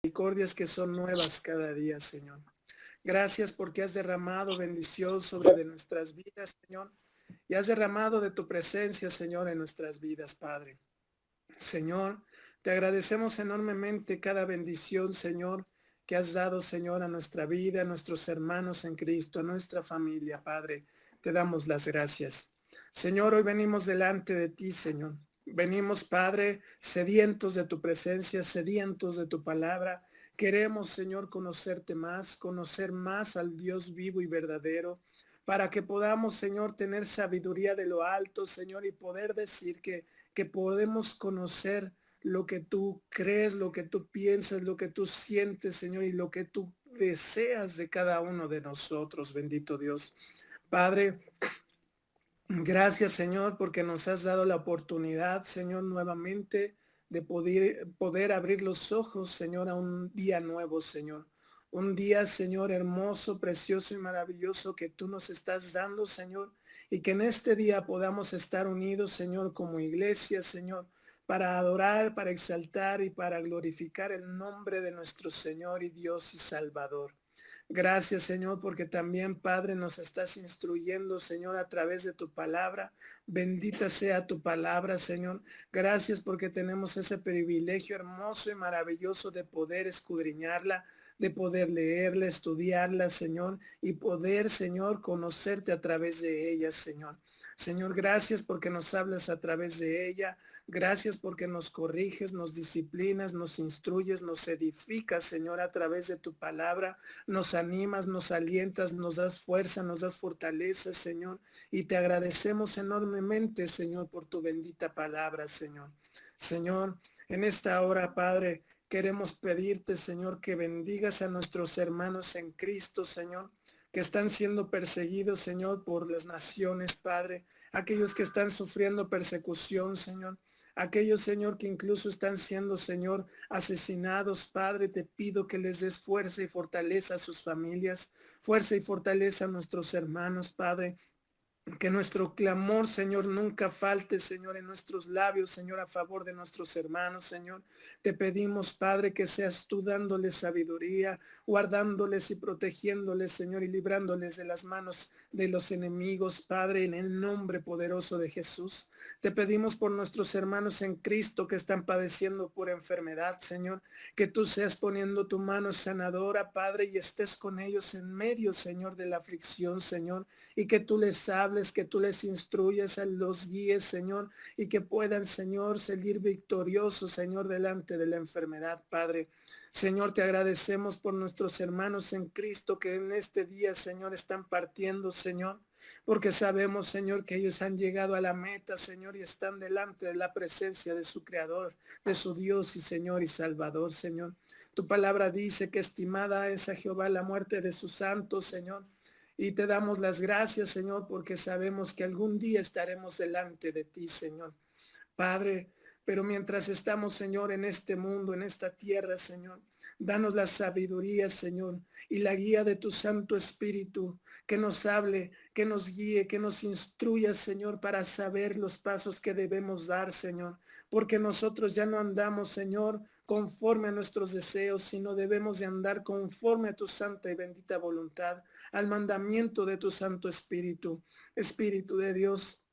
misericordias que son nuevas cada día, Señor. Gracias porque has derramado bendición sobre de nuestras vidas, Señor, y has derramado de tu presencia, Señor, en nuestras vidas, Padre. Señor, te agradecemos enormemente cada bendición, Señor, que has dado, Señor, a nuestra vida, a nuestros hermanos en Cristo, a nuestra familia, Padre. Te damos las gracias. Señor, hoy venimos delante de ti, Señor. Venimos, Padre, sedientos de tu presencia, sedientos de tu palabra. Queremos, Señor, conocerte más, conocer más al Dios vivo y verdadero, para que podamos, Señor, tener sabiduría de lo alto, Señor, y poder decir que podemos conocer lo que tú crees, lo que tú piensas, lo que tú sientes, Señor, y lo que tú deseas de cada uno de nosotros, bendito Dios. Padre, gracias, Señor, porque nos has dado la oportunidad, Señor, nuevamente de poder abrir los ojos, Señor, a un día nuevo, Señor. Un día, Señor, hermoso, precioso y maravilloso que tú nos estás dando, Señor, y que en este día podamos estar unidos, Señor, como iglesia, Señor, para adorar, para exaltar y para glorificar el nombre de nuestro Señor y Dios y Salvador. Gracias, Señor, porque también, Padre, nos estás instruyendo, Señor, a través de tu palabra. Bendita sea tu palabra, Señor. Gracias porque tenemos ese privilegio hermoso y maravilloso de poder escudriñarla, de poder leerla, estudiarla, Señor, y poder, Señor, conocerte a través de ella, Señor. Señor, gracias porque nos hablas a través de ella. Gracias porque nos corriges, nos disciplinas, nos instruyes, nos edificas, Señor, a través de tu palabra. Nos animas, nos alientas, nos das fuerza, nos das fortaleza, Señor. Y te agradecemos enormemente, Señor, por tu bendita palabra, Señor. Señor, en esta hora, Padre, queremos pedirte, Señor, que bendigas a nuestros hermanos en Cristo, Señor, que están siendo perseguidos, Señor, por las naciones, Padre. Aquellos que están sufriendo persecución, Señor. Aquellos, Señor, que incluso están siendo, Señor, asesinados, Padre, te pido que les des fuerza y fortaleza a sus familias, fuerza y fortaleza a nuestros hermanos, Padre. Que nuestro clamor, Señor, nunca falte, Señor, en nuestros labios, Señor, a favor de nuestros hermanos, Señor. Te pedimos, Padre, que seas tú dándoles sabiduría, guardándoles y protegiéndoles, Señor, y librándoles de las manos de los enemigos, Padre, en el nombre poderoso de Jesús. Te pedimos por nuestros hermanos en Cristo que están padeciendo por enfermedad, Señor, que tú seas poniendo tu mano sanadora, Padre, y estés con ellos en medio, Señor, de la aflicción, Señor, y que tú les hables, que tú les instruyas, los guíes, Señor, y que puedan, Señor, salir victoriosos, Señor, delante de la enfermedad, Padre. Señor, te agradecemos por nuestros hermanos en Cristo que en este día, Señor, están partiendo, Señor, porque sabemos, Señor, que ellos han llegado a la meta, Señor, y están delante de la presencia de su Creador, de su Dios y Señor y Salvador, Señor. Tu palabra dice que estimada es a Jehová la muerte de sus santos, Señor. Y te damos las gracias, Señor, porque sabemos que algún día estaremos delante de ti, Señor. Padre, pero mientras estamos, Señor, en este mundo, en esta tierra, Señor, danos la sabiduría, Señor, y la guía de tu Santo Espíritu, que nos hable, que nos guíe, que nos instruya, Señor, para saber los pasos que debemos dar, Señor, porque nosotros ya no andamos, Señor, conforme a nuestros deseos, sino debemos de andar conforme a tu santa y bendita voluntad, al mandamiento de tu Santo Espíritu. Espíritu de Dios,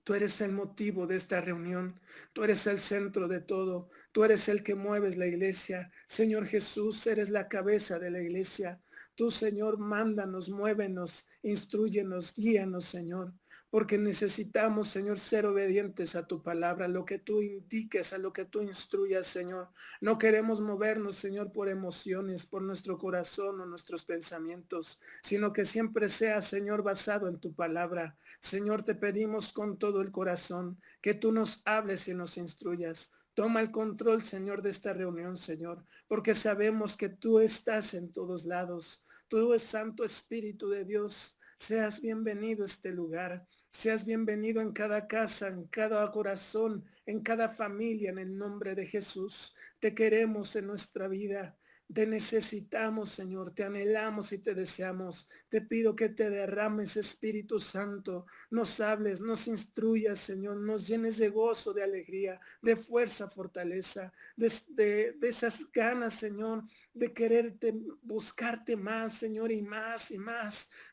tú eres el motivo de esta reunión. Tú eres el centro de todo. Tú eres el que mueves la iglesia. Señor Jesús, eres la cabeza de la iglesia. Tú, Señor, mándanos, muévenos, instruyenos, guíanos, Señor. Porque necesitamos, Señor, ser obedientes a tu palabra, a lo que tú indiques, a lo que tú instruyas, Señor. No queremos movernos, Señor, por emociones, por nuestro corazón o nuestros pensamientos, sino que siempre sea, Señor, basado en tu palabra. Señor, te pedimos con todo el corazón que tú nos hables y nos instruyas. Toma el control, Señor, de esta reunión, Señor, porque sabemos que tú estás en todos lados. Tú es Santo Espíritu de Dios. Seas bienvenido a este lugar. Seas bienvenido en cada casa, en cada corazón, en cada familia, en el nombre de Jesús. Te queremos en nuestra vida. Te necesitamos, Señor, te anhelamos y te deseamos. Te pido que te derrames, Espíritu Santo, nos hables, nos instruyas, Señor, nos llenes de gozo, de alegría, de fuerza, fortaleza, de esas ganas, Señor, de quererte, buscarte más, Señor, y más,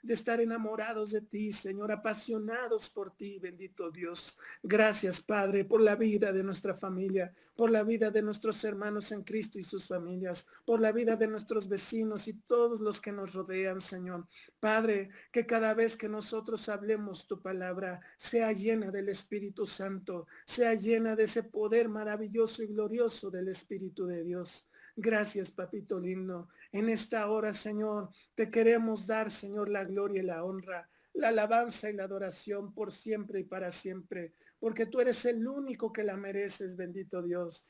de estar enamorados de ti, Señor, apasionados por ti, bendito Dios. Gracias, Padre, por la vida de nuestra familia, por la vida de nuestros hermanos en Cristo y sus familias, por la vida de nuestros vecinos y todos los que nos rodean, Señor. Padre, que cada vez que nosotros hablemos tu palabra, sea llena del Espíritu Santo, sea llena de ese poder maravilloso y glorioso del Espíritu de Dios. Gracias, papito lindo. En esta hora, Señor, te queremos dar, Señor, la gloria y la honra, la alabanza y la adoración por siempre y para siempre, porque tú eres el único que la mereces, bendito Dios.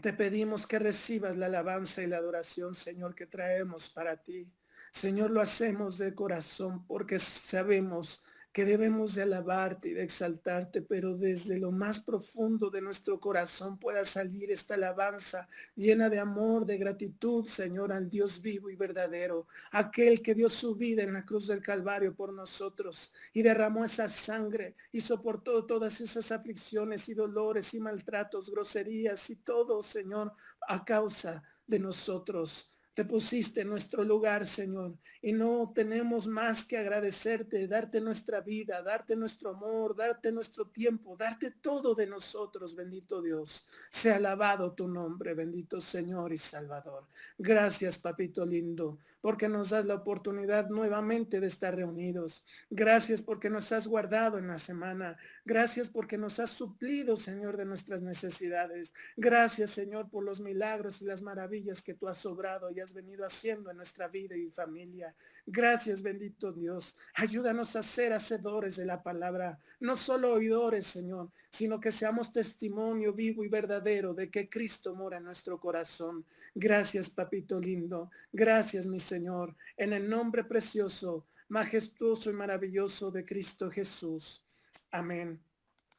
Te pedimos que recibas la alabanza y la adoración, Señor, que traemos para ti. Señor, lo hacemos de corazón porque sabemos que debemos de alabarte y de exaltarte, pero desde lo más profundo de nuestro corazón pueda salir esta alabanza llena de amor, de gratitud, Señor, al Dios vivo y verdadero, aquel que dio su vida en la cruz del Calvario por nosotros y derramó esa sangre y soportó todas esas aflicciones y dolores y maltratos, groserías y todo, Señor, a causa de nosotros. Te pusiste en nuestro lugar, Señor, y no tenemos más que agradecerte, darte nuestra vida, darte nuestro amor, darte nuestro tiempo, darte todo de nosotros, bendito Dios. Sea alabado tu nombre, bendito Señor y Salvador. Gracias, papito lindo, porque nos das la oportunidad nuevamente de estar reunidos. Gracias porque nos has guardado en la semana. Gracias porque nos has suplido, Señor, de nuestras necesidades. Gracias, Señor, por los milagros y las maravillas que tú has obrado y has venido haciendo en nuestra vida y familia. Gracias, bendito Dios. Ayúdanos a ser hacedores de la palabra, no solo oidores, Señor, sino que seamos testimonio vivo y verdadero de que Cristo mora en nuestro corazón. Gracias, papito lindo. Gracias, mi Señor. En el nombre precioso, majestuoso y maravilloso de Cristo Jesús. Amén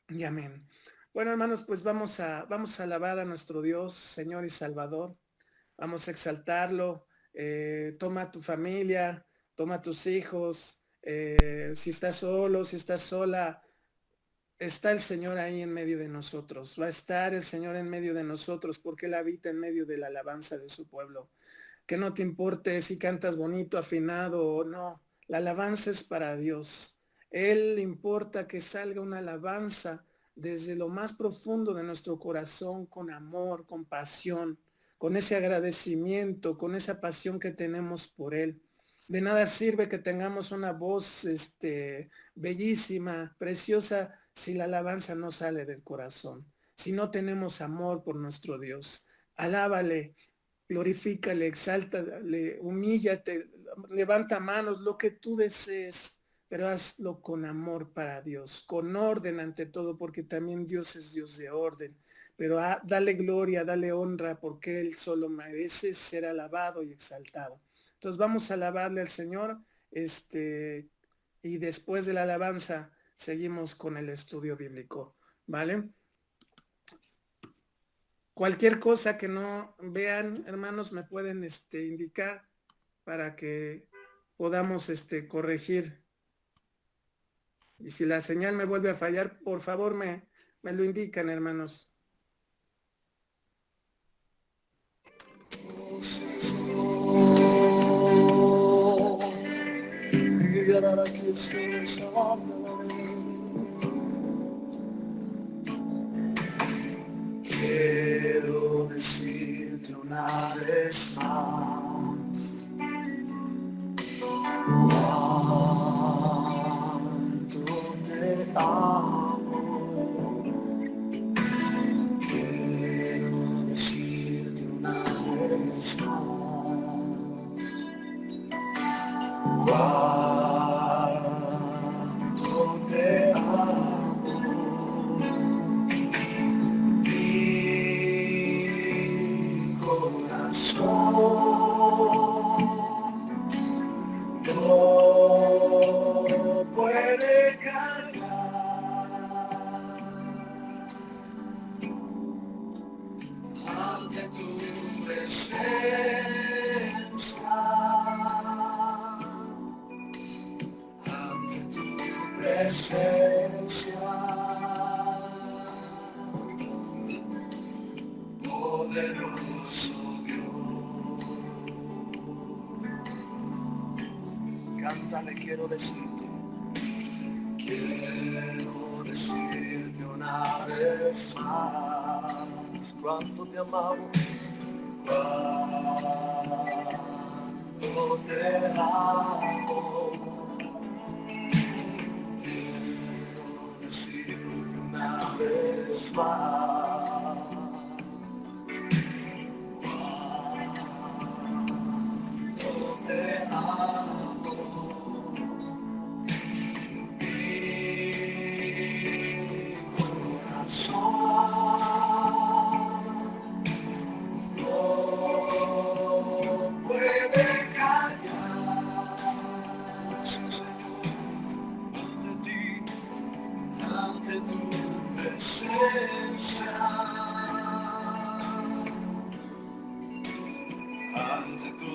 y amén. Bueno, hermanos, pues vamos a alabar a nuestro Dios, Señor y Salvador. Vamos a exaltarlo. Toma tu familia, toma tus hijos. Si estás solo, si estás sola, está el Señor ahí en medio de nosotros. Va a estar el Señor en medio de nosotros porque Él habita en medio de la alabanza de su pueblo. Que no te importe si cantas bonito, afinado o no. La alabanza es para Dios. Él le importa que salga una alabanza desde lo más profundo de nuestro corazón, con amor, con pasión, con ese agradecimiento, con esa pasión que tenemos por Él. De nada sirve que tengamos una voz bellísima, preciosa, si la alabanza no sale del corazón, si no tenemos amor por nuestro Dios. Alábale, glorifícale, exáltale, humíllate, levanta manos, lo que tú desees, pero hazlo con amor para Dios, con orden ante todo, porque también Dios es Dios de orden. Pero dale gloria, dale honra, porque Él solo merece ser alabado y exaltado. Entonces vamos a alabarle al Señor, y después de la alabanza seguimos con el estudio bíblico, ¿vale? Cualquier cosa que no vean, hermanos, me pueden indicar para que podamos corregir. Y si la señal me vuelve a fallar, por favor me lo indican, hermanos. Quiero decirte una vez más cuánto te amo. Quiero decirte una vez más cuánto te amo. Mi corazón presencia, poderoso Dios. Cántale, quiero decirte una vez más, cuánto te amamos, cuánto te amo. Quiero decirte una vez más, cuánto te amo. Ante tu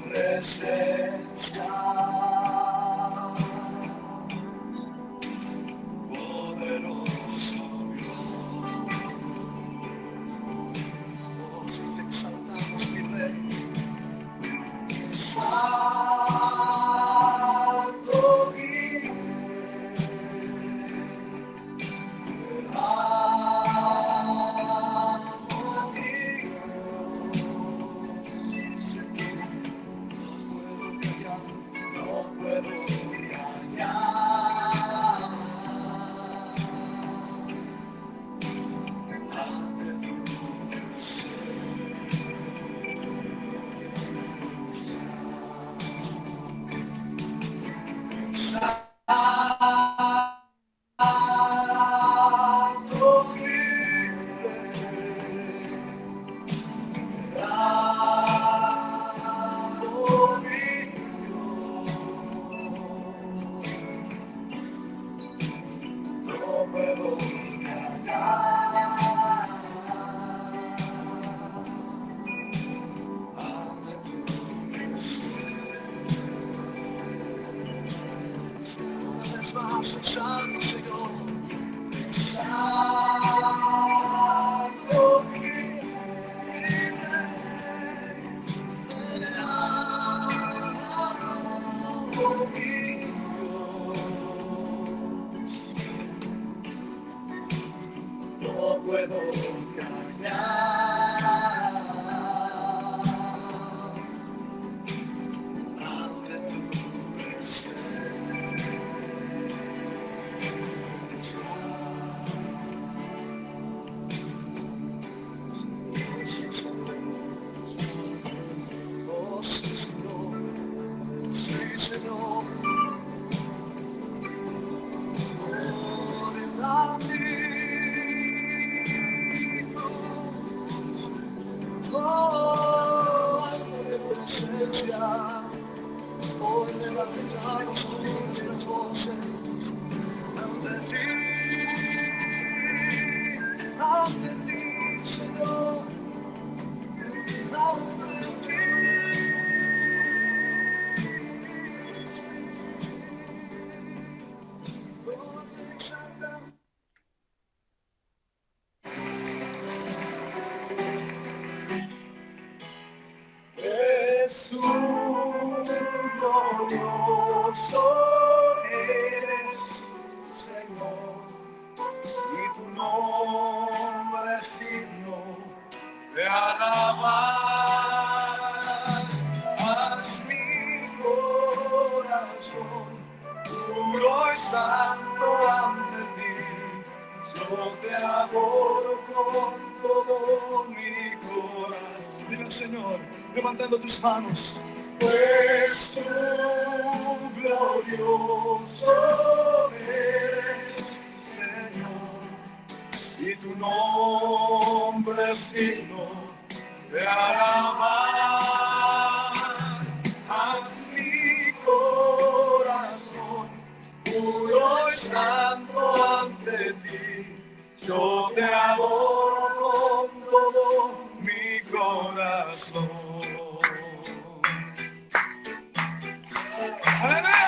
presencia, poderoso Dios. Oh, si te exaltamos, mi Rey. Santo y Santo Señor, Santo no puedo callar ante tu presencia. Oh, sí, Señor, sí, Señor. Hoy levantamos nuestras voces ante ti, Señor, ante ti. Jesús glorioso eres, Señor, y tu nombre es digno de alabar. Haz mi corazón puro y santo ante ti. Yo te adoro con todo mi corazón. Dile al Señor, levantando tus manos. Pues tú glorioso eres, Señor, y tu nombre es digno de alabar. Haz mi corazón puro y santo ante ti. Yo te adoro con todo mi corazón. ¡Aleluya!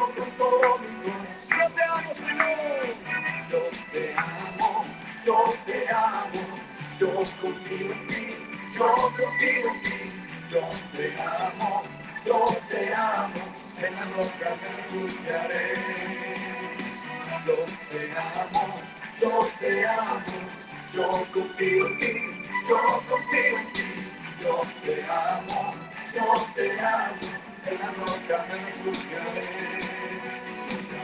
adoro con todo mi corazón. Yo te amo, Señor. Yo te amo, yo te amo. Yo confío en ti, yo confío en ti. Yo te amo, yo te amo. En la roca me refugiaré. Yo te amo, yo te amo. Yo confío en ti, yo confío en ti. Yo te amo, yo te amo. En la roca me refugiaré.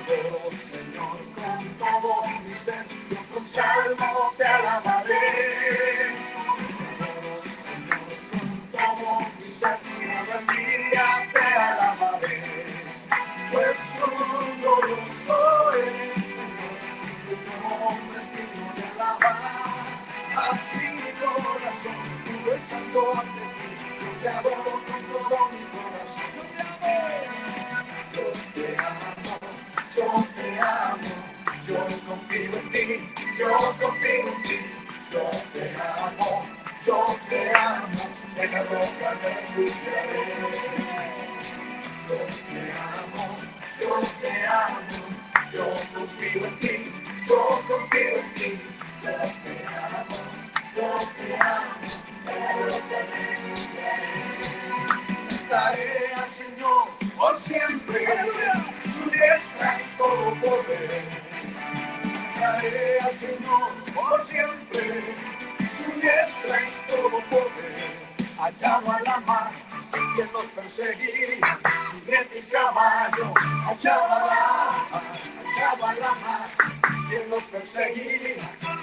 Te adoro, Señor, con todo mi ser. Yo con salmo te alabaré. Te adoro, Señor, con todo mi ser. Cada día te alabaré. Pues tú glorioso eres, Señor, tu nombre es digno de alabar. Así mi corazón, tú es santo ante ti. Yo te adoro con todo mi corazón. Yo te amo, yo te amo. Yo confío en ti, yo confío en ti. Yo te amo, yo te amo. En la roca me refugiaré. Yo te amo, yo te amo, yo confío en ti, yo confío en ti. Yo te amo, yo te amo, yo te daré al Señor por siempre. Su diestra es todo poder. Daré al Señor por siempre. Su diestra es todo poder. Allá va la mar, quien nos perseguía, en mi caballo. Allá va la mar, quien nos perseguía,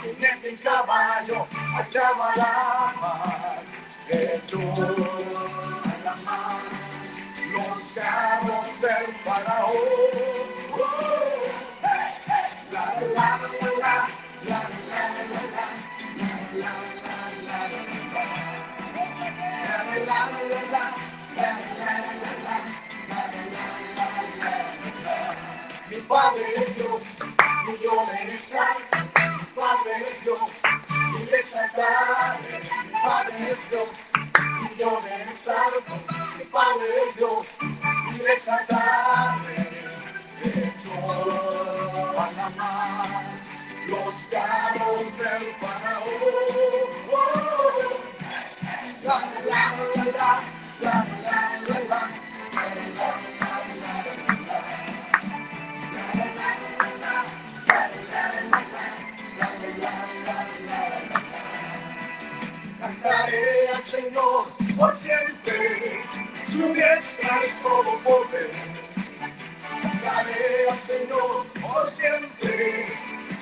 en mi caballo. Allá va la mar, que tú a la mar, los carros del faraón. La la la la la la la la Mi Padre es Dios, y yo le exalto. Mi Padre es Dios, y le exaltaré. Mi Padre es Dios, y yo le exalto. Mi Padre es Dios, y le exaltaré. Echó a la mar los carros del faraón. La la la la la la la la. Cantaré al Señor por siempre, su diestra es todo poder. Cantaré al Señor por siempre,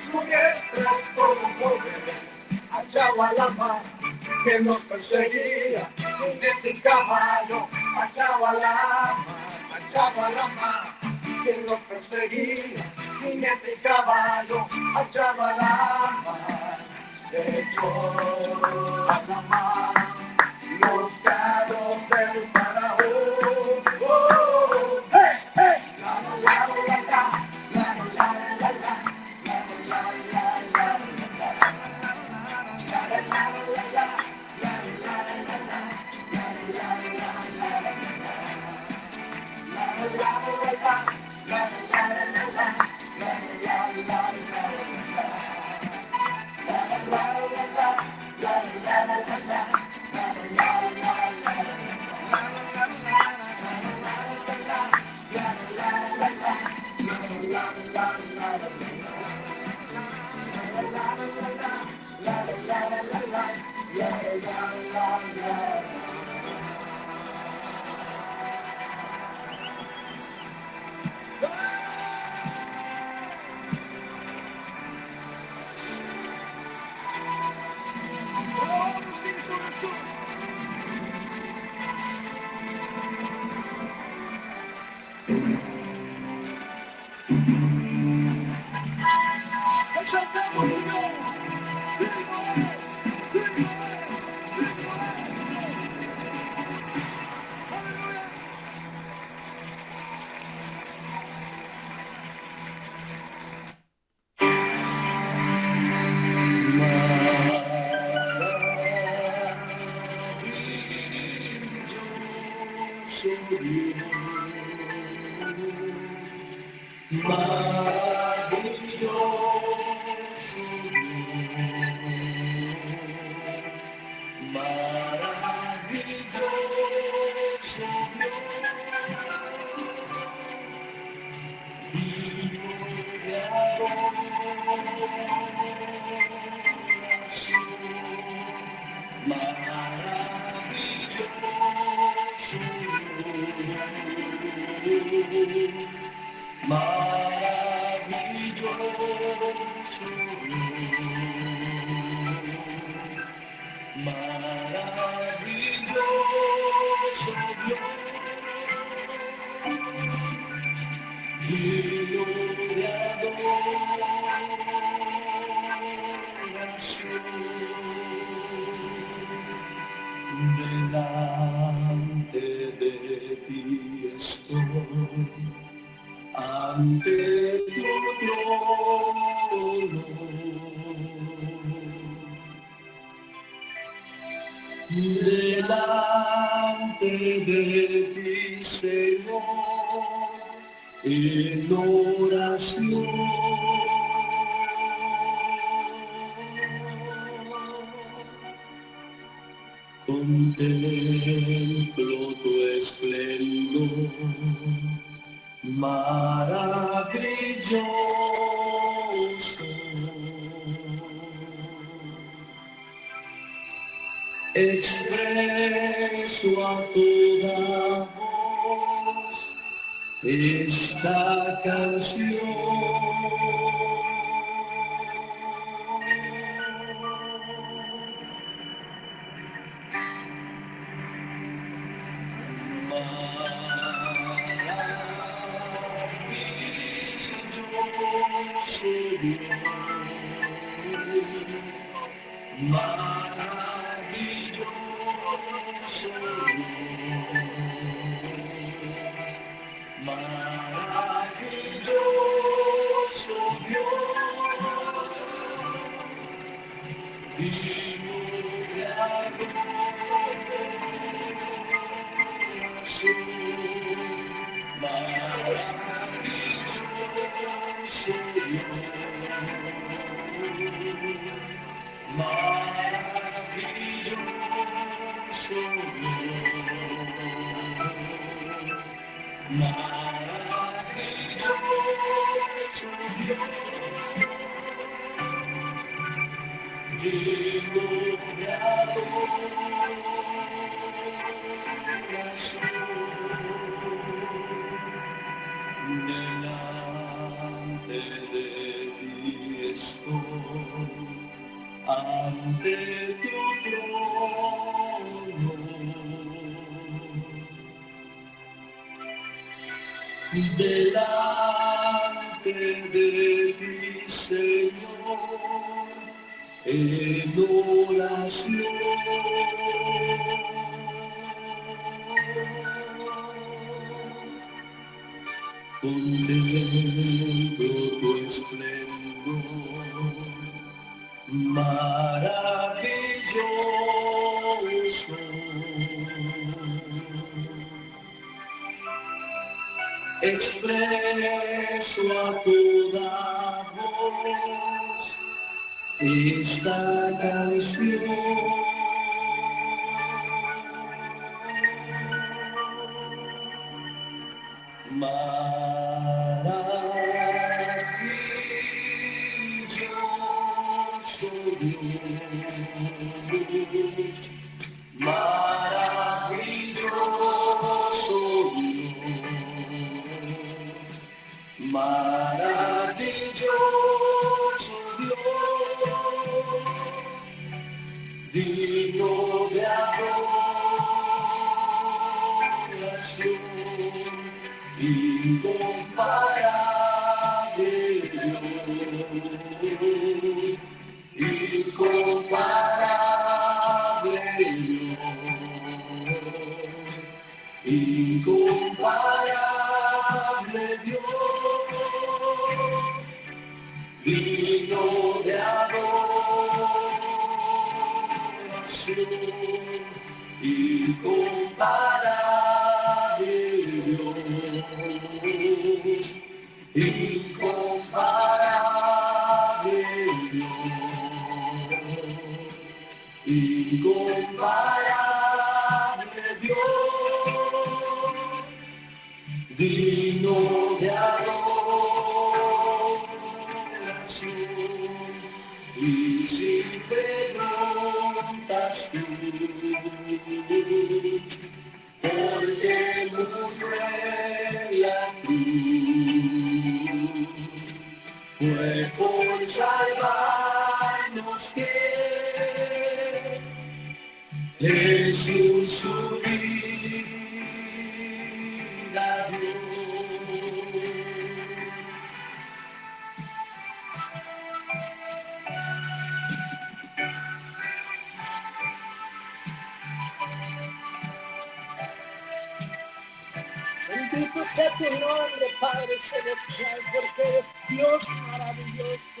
su diestra es todo poder. Allá va la mar que nos perseguía, en mi caballo. Allá va la mar que nos perseguía, en mi caballo. Allá va la mar. Echó a la mar los carros del faraón. Oh, hey, hey. La la la la la la la la la la la la. Maravilloso maravilloso Dios, digno de adoración, maravilloso maravilloso maravilloso Dios, digno de adoración, delante de ti estoy, ante tu trono, delante de ti, Señor, en oración. Contemplo tu esplendor, maravilloso. Expreso a toda voz esta canción. Maravilloso maravilloso Dios, digno de adoración, maravilloso Dios, maravilloso maravilloso Dios, digno de adoración, delante de ti estoy, ante tu trono, delante de ti, Señor, en oración. Contemplo tu esplendor, maravilloso. Expreso a toda voz esta canción. Maravilloso Dios, maravilloso Dios, maravilloso Dios, digno de adoración, incomparable Dios, incomparable Dios, incomparable Dios, digno de adoración, incomparable Dios, incomparable Dios, incomparable Dios, digno de adoración, y sin preguntas tú, porque murió en la cruz, fue por salvarnos que Jesús su vida dio. Bendito sea tu nombre, Padre Celestial, porque eres Dios maravilloso,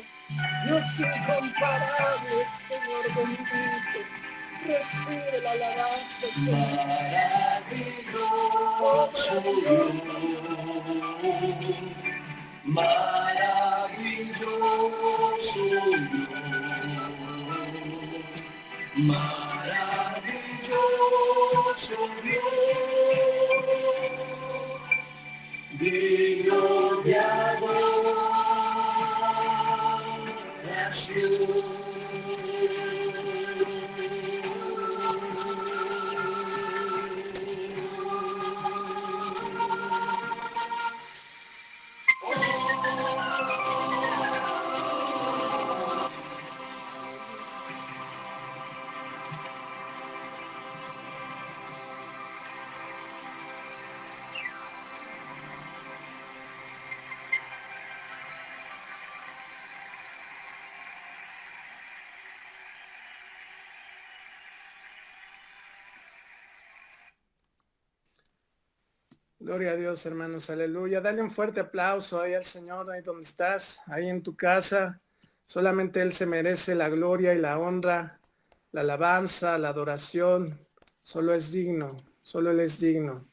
Dios incomparable, Señor bendito. Recibe la alabanza, Señor. Maravilloso Dios, maravilloso Dios, maravilloso Dios, digno de Gloria a Dios, hermanos, aleluya. Dale un fuerte aplauso ahí al Señor, ahí donde estás, ahí en tu casa. Solamente Él se merece la gloria y la honra, la alabanza, la adoración. Solo es digno, solo Él es digno.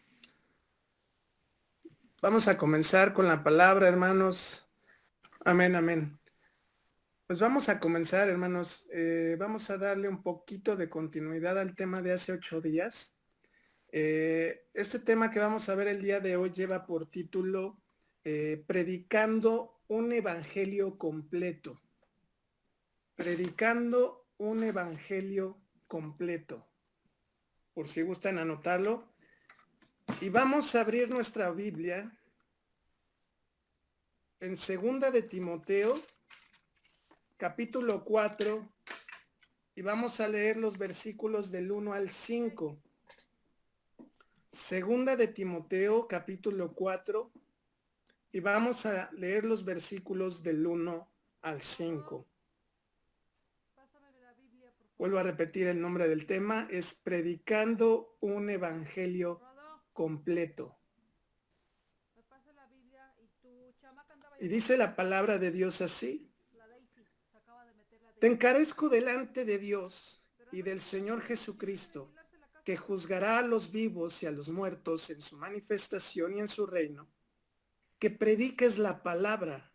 Vamos a comenzar con la palabra, hermanos. Amén, amén. Pues vamos a comenzar, hermanos. Vamos a darle un poquito de continuidad al tema de hace 8 días. Este tema que vamos a ver el día de hoy lleva por título Predicando un evangelio completo. Predicando un evangelio completo. Por si gustan anotarlo. Y vamos a abrir nuestra Biblia en 2 de Timoteo, capítulo 4, y vamos a leer los versículos del 1 al 5. 2 de Timoteo, capítulo 4, y vamos a leer los versículos del 1 al 5. Vuelvo a repetir el nombre del tema, es Predicando un evangelio completo. Y dice la palabra de Dios así: Te encarezco delante de Dios y del Señor Jesucristo, que juzgará a los vivos y a los muertos en su manifestación y en su reino, que prediques la palabra,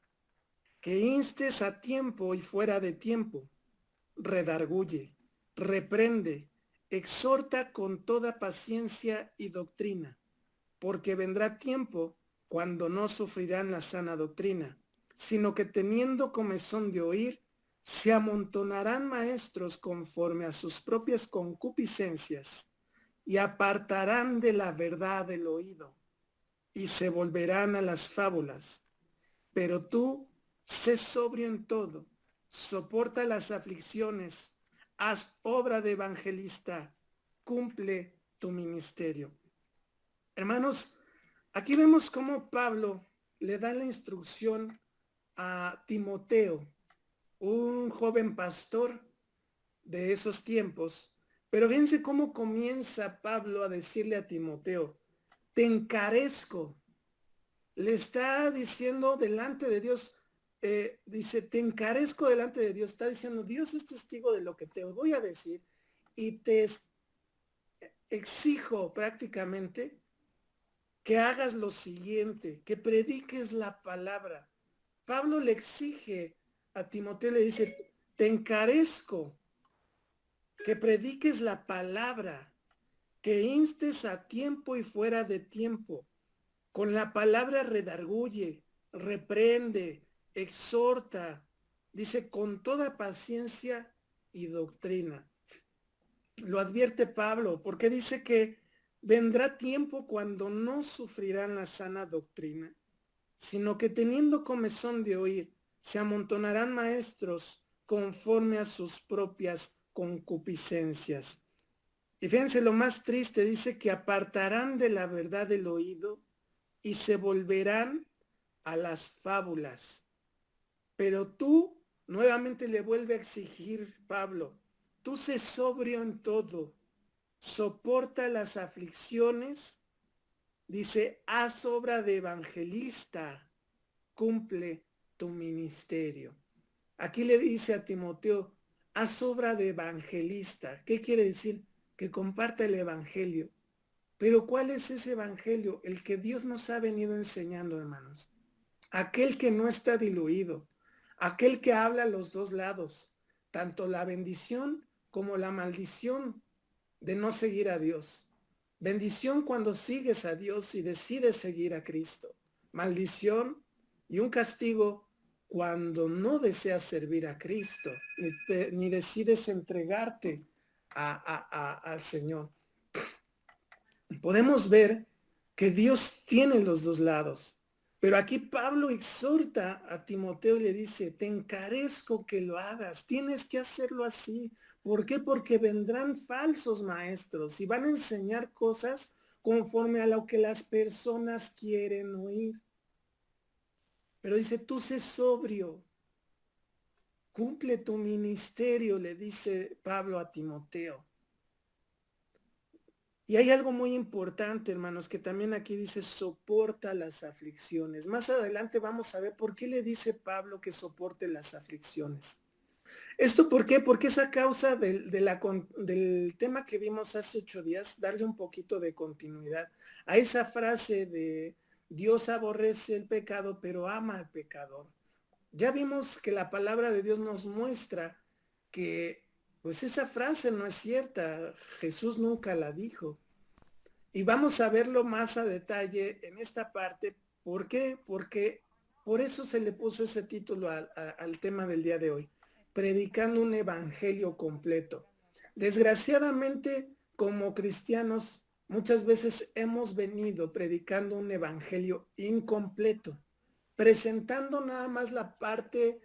que instes a tiempo y fuera de tiempo, redarguye, reprende, exhorta con toda paciencia y doctrina, porque vendrá tiempo cuando no sufrirán la sana doctrina, sino que teniendo comezón de oír, se amontonarán maestros conforme a sus propias concupiscencias, y apartarán de la verdad el oído, y se volverán a las fábulas. Pero tú, sé sobrio en todo, soporta las aflicciones, haz obra de evangelista, cumple tu ministerio. Hermanos, aquí vemos cómo Pablo le da la instrucción a Timoteo, un joven pastor de esos tiempos, pero fíjense cómo comienza Pablo a decirle a Timoteo: te encarezco. Le está diciendo delante de Dios, dice, te encarezco delante de Dios. Está diciendo, Dios es testigo de lo que te voy a decir y te exijo prácticamente que hagas lo siguiente, que prediques la palabra. Pablo le exige a Timoteo, le dice, te encarezco que prediques la palabra, que instes a tiempo y fuera de tiempo. Con la palabra redarguye, reprende, exhorta, dice, con toda paciencia y doctrina. Lo advierte Pablo, porque dice que vendrá tiempo cuando no sufrirán la sana doctrina, sino que teniendo comezón de oír, se amontonarán maestros conforme a sus propias concupiscencias. Y fíjense lo más triste, dice que apartarán de la verdad el oído y se volverán a las fábulas. Pero tú, nuevamente le vuelve a exigir Pablo, tú sé sobrio en todo, soporta las aflicciones, dice, haz obra de evangelista, cumple tu ministerio. Aquí le dice a Timoteo, haz obra de evangelista. ¿Qué quiere decir? Que comparta el evangelio. Pero ¿cuál es ese evangelio? El que Dios nos ha venido enseñando, hermanos. Aquel que no está diluido, aquel que habla a los dos lados, tanto la bendición como la maldición de no seguir a Dios. Bendición cuando sigues a Dios y decides seguir a Cristo. Maldición y un castigo cuando no deseas servir a Cristo, ni decides entregarte al Señor. Podemos ver que Dios tiene los dos lados. Pero aquí Pablo exhorta a Timoteo y le dice, te encarezco que lo hagas, tienes que hacerlo así. ¿Por qué? Porque vendrán falsos maestros y van a enseñar cosas conforme a lo que las personas quieren oír. Pero dice, tú sé sobrio, cumple tu ministerio, le dice Pablo a Timoteo. Y hay algo muy importante, hermanos, que también aquí dice, soporta las aflicciones. Más adelante vamos a ver por qué le dice Pablo que soporte las aflicciones. ¿Esto por qué? Porque es a causa del tema que vimos hace 8 días, darle un poquito de continuidad a esa frase de Dios aborrece el pecado, pero ama al pecador. Ya vimos que la palabra de Dios nos muestra que pues esa frase no es cierta, Jesús nunca la dijo. Y vamos a verlo más a detalle en esta parte. ¿Por qué? Porque por eso se le puso ese título al tema del día de hoy, predicando un evangelio completo. Desgraciadamente, como cristianos, muchas veces hemos venido predicando un evangelio incompleto, presentando nada más la parte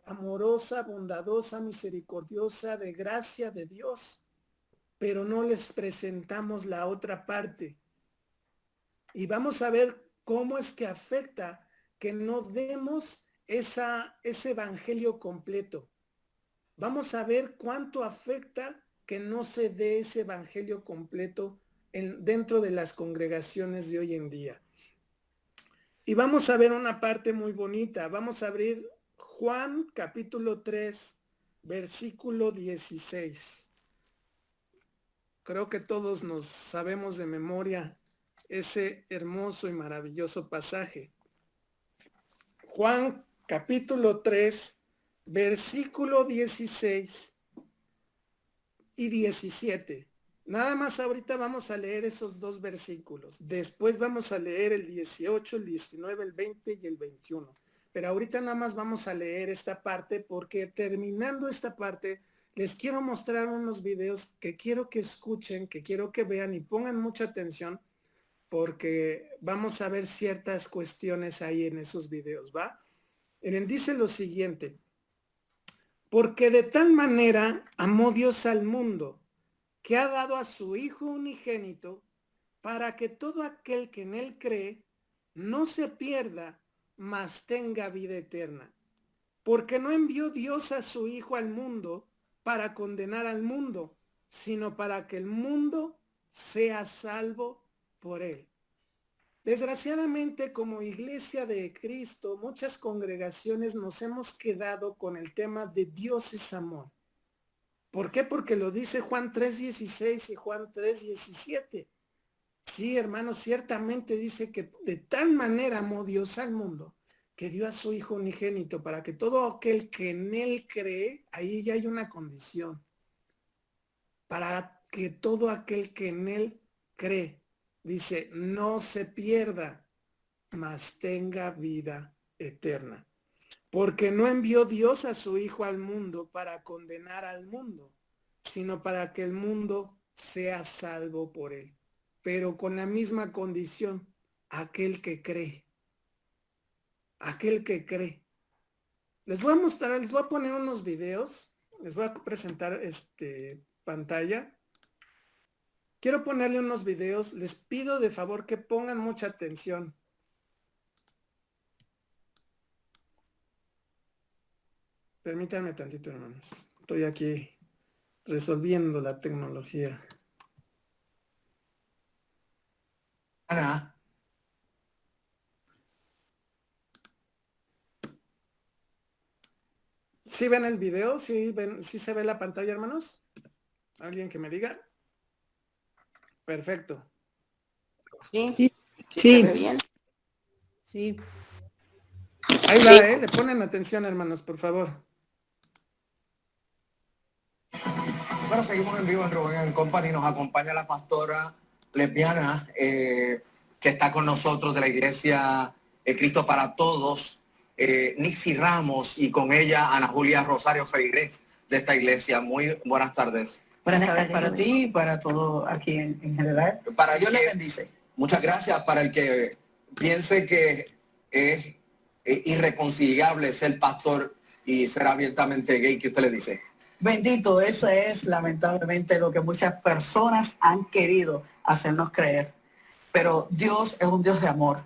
amorosa, bondadosa, misericordiosa, de gracia de Dios, pero no les presentamos la otra parte. Y vamos a ver cómo es que afecta que no demos ese evangelio completo. Vamos a ver cuánto afecta que no se dé ese evangelio completo dentro de las congregaciones de hoy en día. Y vamos a ver una parte muy bonita. Vamos a abrir Juan capítulo 3, versículo 16. Creo que todos nos sabemos de memoria ese hermoso y maravilloso pasaje. Juan capítulo 3, versículo 16 y 17. Nada más ahorita vamos a leer esos dos versículos. Después vamos a leer el 18, el 19, el 20 y el 21. Pero ahorita nada más vamos a leer esta parte porque terminando esta parte les quiero mostrar unos videos que quiero que escuchen, que quiero que vean y pongan mucha atención porque vamos a ver ciertas cuestiones ahí en esos videos, ¿va? Miren, dice lo siguiente, porque de tal manera amó Dios al mundo, que ha dado a su Hijo unigénito, para que todo aquel que en él cree no se pierda, mas tenga vida eterna. Porque no envió Dios a su Hijo al mundo para condenar al mundo, sino para que el mundo sea salvo por él. Desgraciadamente, como Iglesia de Cristo, muchas congregaciones nos hemos quedado con el tema de Dios es amor. ¿Por qué? Porque lo dice Juan 3:16 y Juan 3:17. Sí, hermano, ciertamente dice que de tal manera amó Dios al mundo que dio a su Hijo unigénito para que todo aquel que en él cree, ahí ya hay una condición, para que todo aquel que en él cree, dice, no se pierda, mas tenga vida eterna. Porque no envió Dios a su Hijo al mundo para condenar al mundo, sino para que el mundo sea salvo por él. Pero con la misma condición, aquel que cree, aquel que cree. Les voy a mostrar, les voy a poner unos videos, les voy a presentar pantalla. Quiero ponerle unos videos, les pido de favor que pongan mucha atención. Permítanme tantito, hermanos. Estoy aquí resolviendo la tecnología. Ana. ¿Sí ven el video? ¿Sí se ve la pantalla, hermanos? ¿Alguien que me diga? Perfecto. Sí, Sí, sí, sí. se ve bien. Sí. Ahí va, le ponen atención, hermanos, por favor. Bueno, seguimos en vivo en Rubén Company. Nos acompaña la pastora lesbiana que está con nosotros de la iglesia Cristo para Todos, Nixie Ramos, y con ella Ana Julia Rosario Feirez de esta iglesia. Muy buenas tardes. Buenas tardes para ti y para todo aquí en general. Para Dios que- le bendice. Muchas gracias. Para el que piense que es irreconciliable ser pastor y ser abiertamente gay, ¿qué usted le dice? Bendito, eso es lamentablemente lo que muchas personas han querido hacernos creer. Pero Dios es un Dios de amor.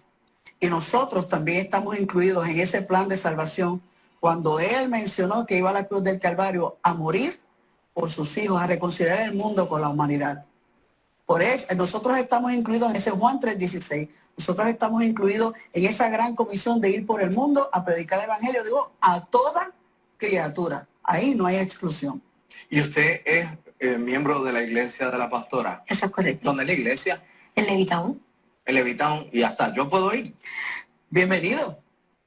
Y nosotros también estamos incluidos en ese plan de salvación cuando Él mencionó que iba a la cruz del Calvario a morir por sus hijos, a reconciliar el mundo con la humanidad. Por eso nosotros estamos incluidos en ese Juan 3:16. Nosotros estamos incluidos en esa gran comisión de ir por el mundo a predicar el evangelio, digo, a toda criatura. Ahí no hay exclusión. Y usted es miembro de la iglesia de la pastora. Eso es correcto. ¿Dónde es la iglesia? En Levitown. En Levitown. Y hasta yo puedo ir. Bienvenido.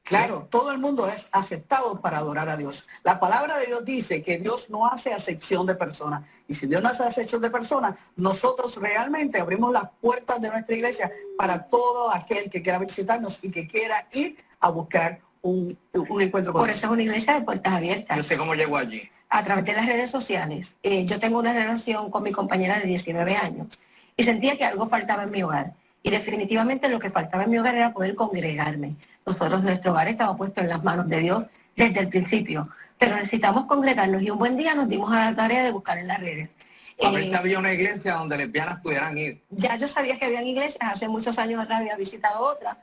Claro, todo el mundo es aceptado para adorar a Dios. La palabra de Dios dice que Dios no hace acepción de personas. Y si Dios no hace acepción de personas, nosotros realmente abrimos las puertas de nuestra iglesia para todo aquel que quiera visitarnos y que quiera ir a buscar un encuentro con Por Dios. eso es una iglesia de puertas Yo abiertas. sé cómo llegó allí. A través de las redes sociales, yo tengo una relación con mi compañera de 19 años y sentía que algo faltaba en mi hogar. Y definitivamente lo que faltaba en mi hogar era poder congregarme. Nuestro hogar estaba puesto en las manos de Dios desde el principio, pero necesitamos congregarnos y un buen día nos dimos a la tarea de buscar en las redes. A ver si había una iglesia donde lesbianas pudieran ir. Ya yo sabía que habían iglesias, hace muchos años atrás había visitado otra,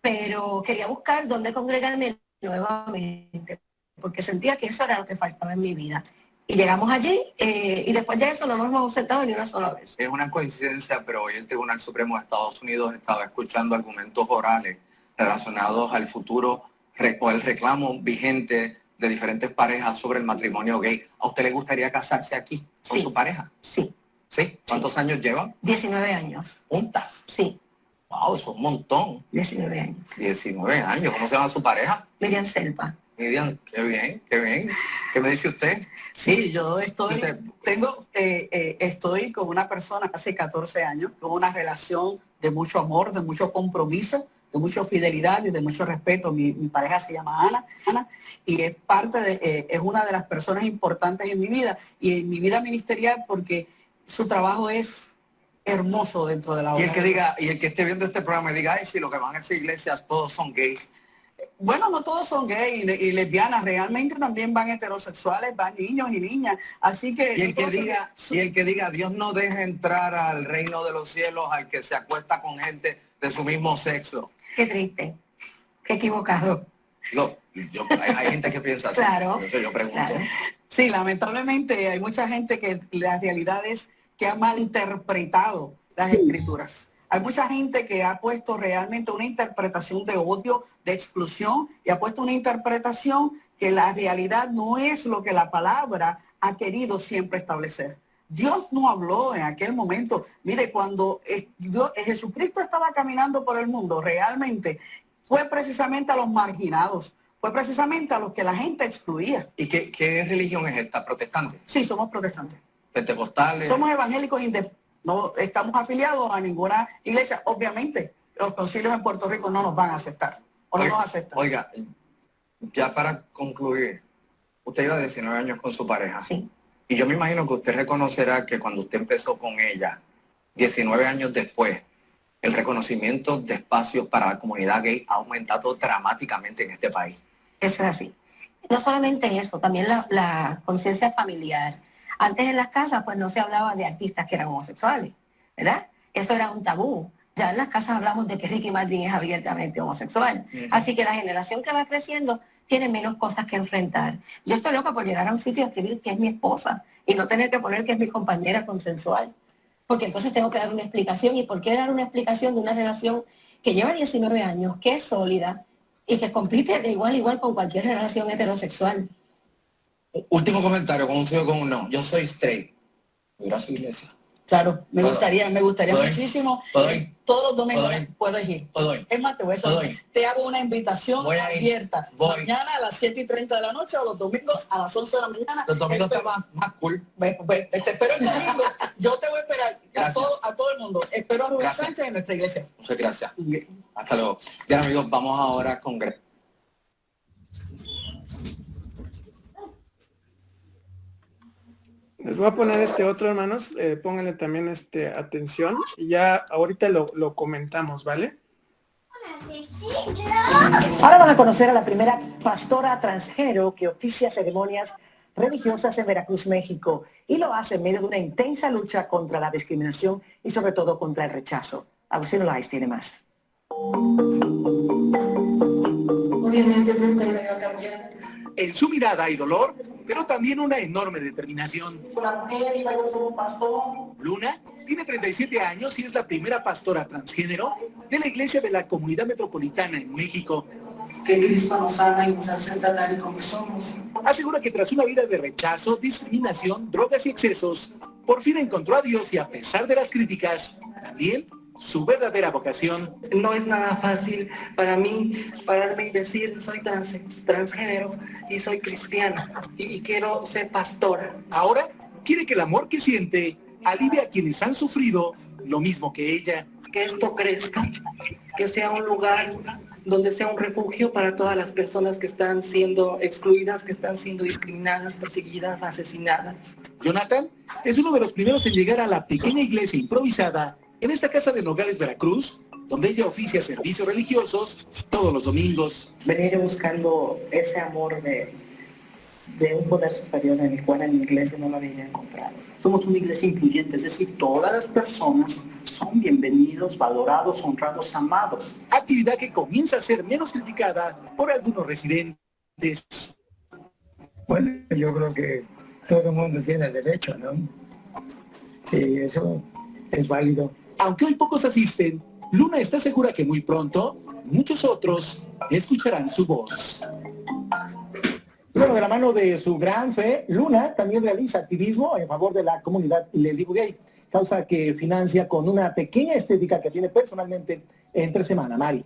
pero quería buscar dónde congregarme nuevamente, porque sentía que eso era lo que faltaba en mi vida. Y llegamos allí y después de eso no nos hemos sentado ni una sola vez. Es una coincidencia, pero hoy el Tribunal Supremo de Estados Unidos estaba escuchando argumentos orales relacionados al futuro o el reclamo vigente de diferentes parejas sobre el matrimonio gay. ¿A usted le gustaría casarse aquí con Sí. su pareja? Sí, ¿Sí? ¿Cuántos años llevan 19 años. juntas? Sí, Wow, eso es un montón. 19 años. 19 años. ¿Cómo se llama su pareja? Miriam Selva. Miriam, qué bien, qué bien. ¿Qué me dice usted? Sí, yo estoy, Usted- estoy con una persona hace 14 años, con una relación de mucho amor, de mucho compromiso, de mucha fidelidad y de mucho respeto. Mi pareja se llama Ana, y es es una de las personas importantes en mi vida y en mi vida ministerial porque su trabajo es hermoso dentro de la Y obra. el que diga, y el que esté viendo este programa y diga, ay, sí, lo que van a esa iglesia todos son gays. Bueno, no todos son gays y lesbianas, realmente también van heterosexuales, van niños y niñas, así que... Y el que entonces, diga, Dios no deja entrar al reino de los cielos al que se acuesta con gente de su mismo sexo. Qué triste. Qué equivocado. Hay gente que piensa así. Claro, Por eso yo pregunto. claro. Sí, lamentablemente hay mucha gente que la realidad es que ha malinterpretado las escrituras. Hay mucha gente que ha puesto realmente una interpretación de odio, de exclusión, y ha puesto una interpretación que la realidad no es lo que la palabra ha querido siempre establecer. Dios no habló en aquel momento. Mire, cuando Jesucristo estaba caminando por el mundo, realmente fue precisamente a los marginados, fue precisamente a los que la gente excluía. ¿Y qué religión es esta? ¿Protestante? Sí, somos protestantes. ¿Pentecostales? Somos evangélicos, no estamos afiliados a ninguna iglesia. Obviamente, los concilios en Puerto Rico no nos van a aceptar, o no nos aceptan. Oiga, ya para concluir, usted lleva 19 años con su pareja. Sí. Y yo me imagino que usted reconocerá que cuando usted empezó con ella, 19 años después, el reconocimiento de espacios para la comunidad gay ha aumentado dramáticamente en este país. Eso es así. No solamente eso, también la conciencia familiar. Antes en las casas pues no se hablaba de artistas que eran homosexuales, ¿verdad? Eso era un tabú. Ya en las casas hablamos de que Ricky Martin es abiertamente homosexual. Así que la generación que va creciendo tiene menos cosas que enfrentar. Yo estoy loca por llegar a un sitio y escribir que es mi esposa y no tener que poner que es mi compañera consensual. Porque entonces tengo que dar una explicación. ¿Y por qué dar una explicación de una relación que lleva 19 años, que es sólida y que compite de igual a igual con cualquier relación heterosexual? Último comentario, con un sí o con un no. Yo soy straight. ¿Voy a ir a su iglesia? Claro, me gustaría ¿Puedo ir? muchísimo. ¿Puedo ir? Todos los domingos ¿Puedo ir? puedo ir. ¿Puedo ir? Es más, te voy a ¿Puedo decir, ir? te hago una invitación Voy a ir. abierta. Voy. Mañana a las 7:30 de la noche o los domingos a las 11 de la mañana. Los domingos está más cool. Te espero el domingo. Yo te voy a esperar a Gracias. todo el mundo. Espero a Rubén Gracias. Sánchez en nuestra iglesia. Muchas gracias. Hasta luego. Bien, amigos, vamos ahora con Greg. Les voy a poner este otro, hermanos. Pónganle también atención. Y ya ahorita lo comentamos, ¿vale? Ahora van a conocer a la primera pastora transgénero que oficia ceremonias religiosas en Veracruz, México, y lo hace en medio de una intensa lucha contra la discriminación y sobre todo contra el rechazo. Agustín Olaiz tiene más. Obviamente nunca iba a cambiar. En su mirada hay dolor, pero también una enorme determinación. Una mujer iba a ser un pastor. Luna tiene 37 años y es la primera pastora transgénero de la Iglesia de la Comunidad Metropolitana en México. Que Cristo nos ama y nos acepta tal y como somos. Asegura que tras una vida de rechazo, discriminación, drogas y excesos, por fin encontró a Dios y a pesar de las críticas, también su verdadera vocación. No es nada fácil para mí pararme y decir soy transgénero y soy cristiana y quiero ser pastora. Ahora quiere que el amor que siente alivie a quienes han sufrido lo mismo que ella. Que esto crezca, que sea un lugar donde sea un refugio para todas las personas que están siendo excluidas, que están siendo discriminadas, perseguidas, asesinadas. Jonathan es uno de los primeros en llegar a la pequeña iglesia improvisada en esta casa de Nogales, Veracruz, donde ella oficia servicios religiosos todos los domingos. Venir buscando ese amor de un poder superior en el cual en mi iglesia no lo había encontrado. Somos una iglesia incluyente, es decir, todas las personas son bienvenidos, valorados, honrados, amados. Actividad que comienza a ser menos criticada por algunos residentes. Bueno, yo creo que todo el mundo tiene derecho, ¿no? Sí, eso es válido. Aunque hoy pocos asisten, Luna está segura que muy pronto muchos otros escucharán su voz. Bueno, de la mano de su gran fe, Luna también realiza activismo en favor de la comunidad lésbico gay, causa que financia con una pequeña estética que tiene personalmente entre semana. Mari.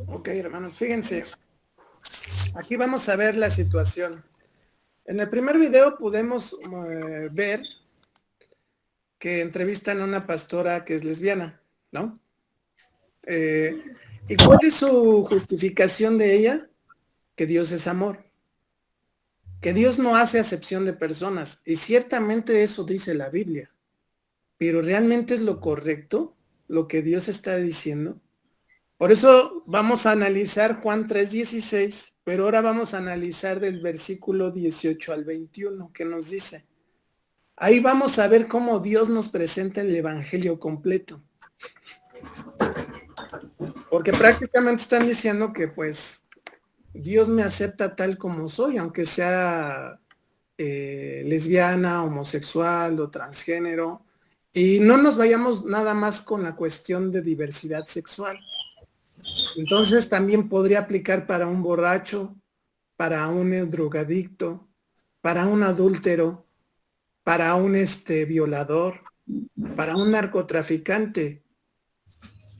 Ok, hermanos, fíjense. Aquí vamos a ver la situación. En el primer video podemos ver que entrevistan a una pastora que es lesbiana, ¿no? ¿Y cuál es su justificación de ella? Que Dios es amor. Que Dios no hace acepción de personas. Y ciertamente eso dice la Biblia. Pero ¿realmente es lo correcto lo que Dios está diciendo? Por eso vamos a analizar Juan 3:16, pero ahora vamos a analizar del versículo 18 al 21, que nos dice. Ahí vamos a ver cómo Dios nos presenta el evangelio completo. Porque prácticamente están diciendo que pues Dios me acepta tal como soy, aunque sea lesbiana, homosexual o transgénero. Y no nos vayamos nada más con la cuestión de diversidad sexual. Entonces también podría aplicar para un borracho, para un drogadicto, para un adúltero, para un violador, para un narcotraficante.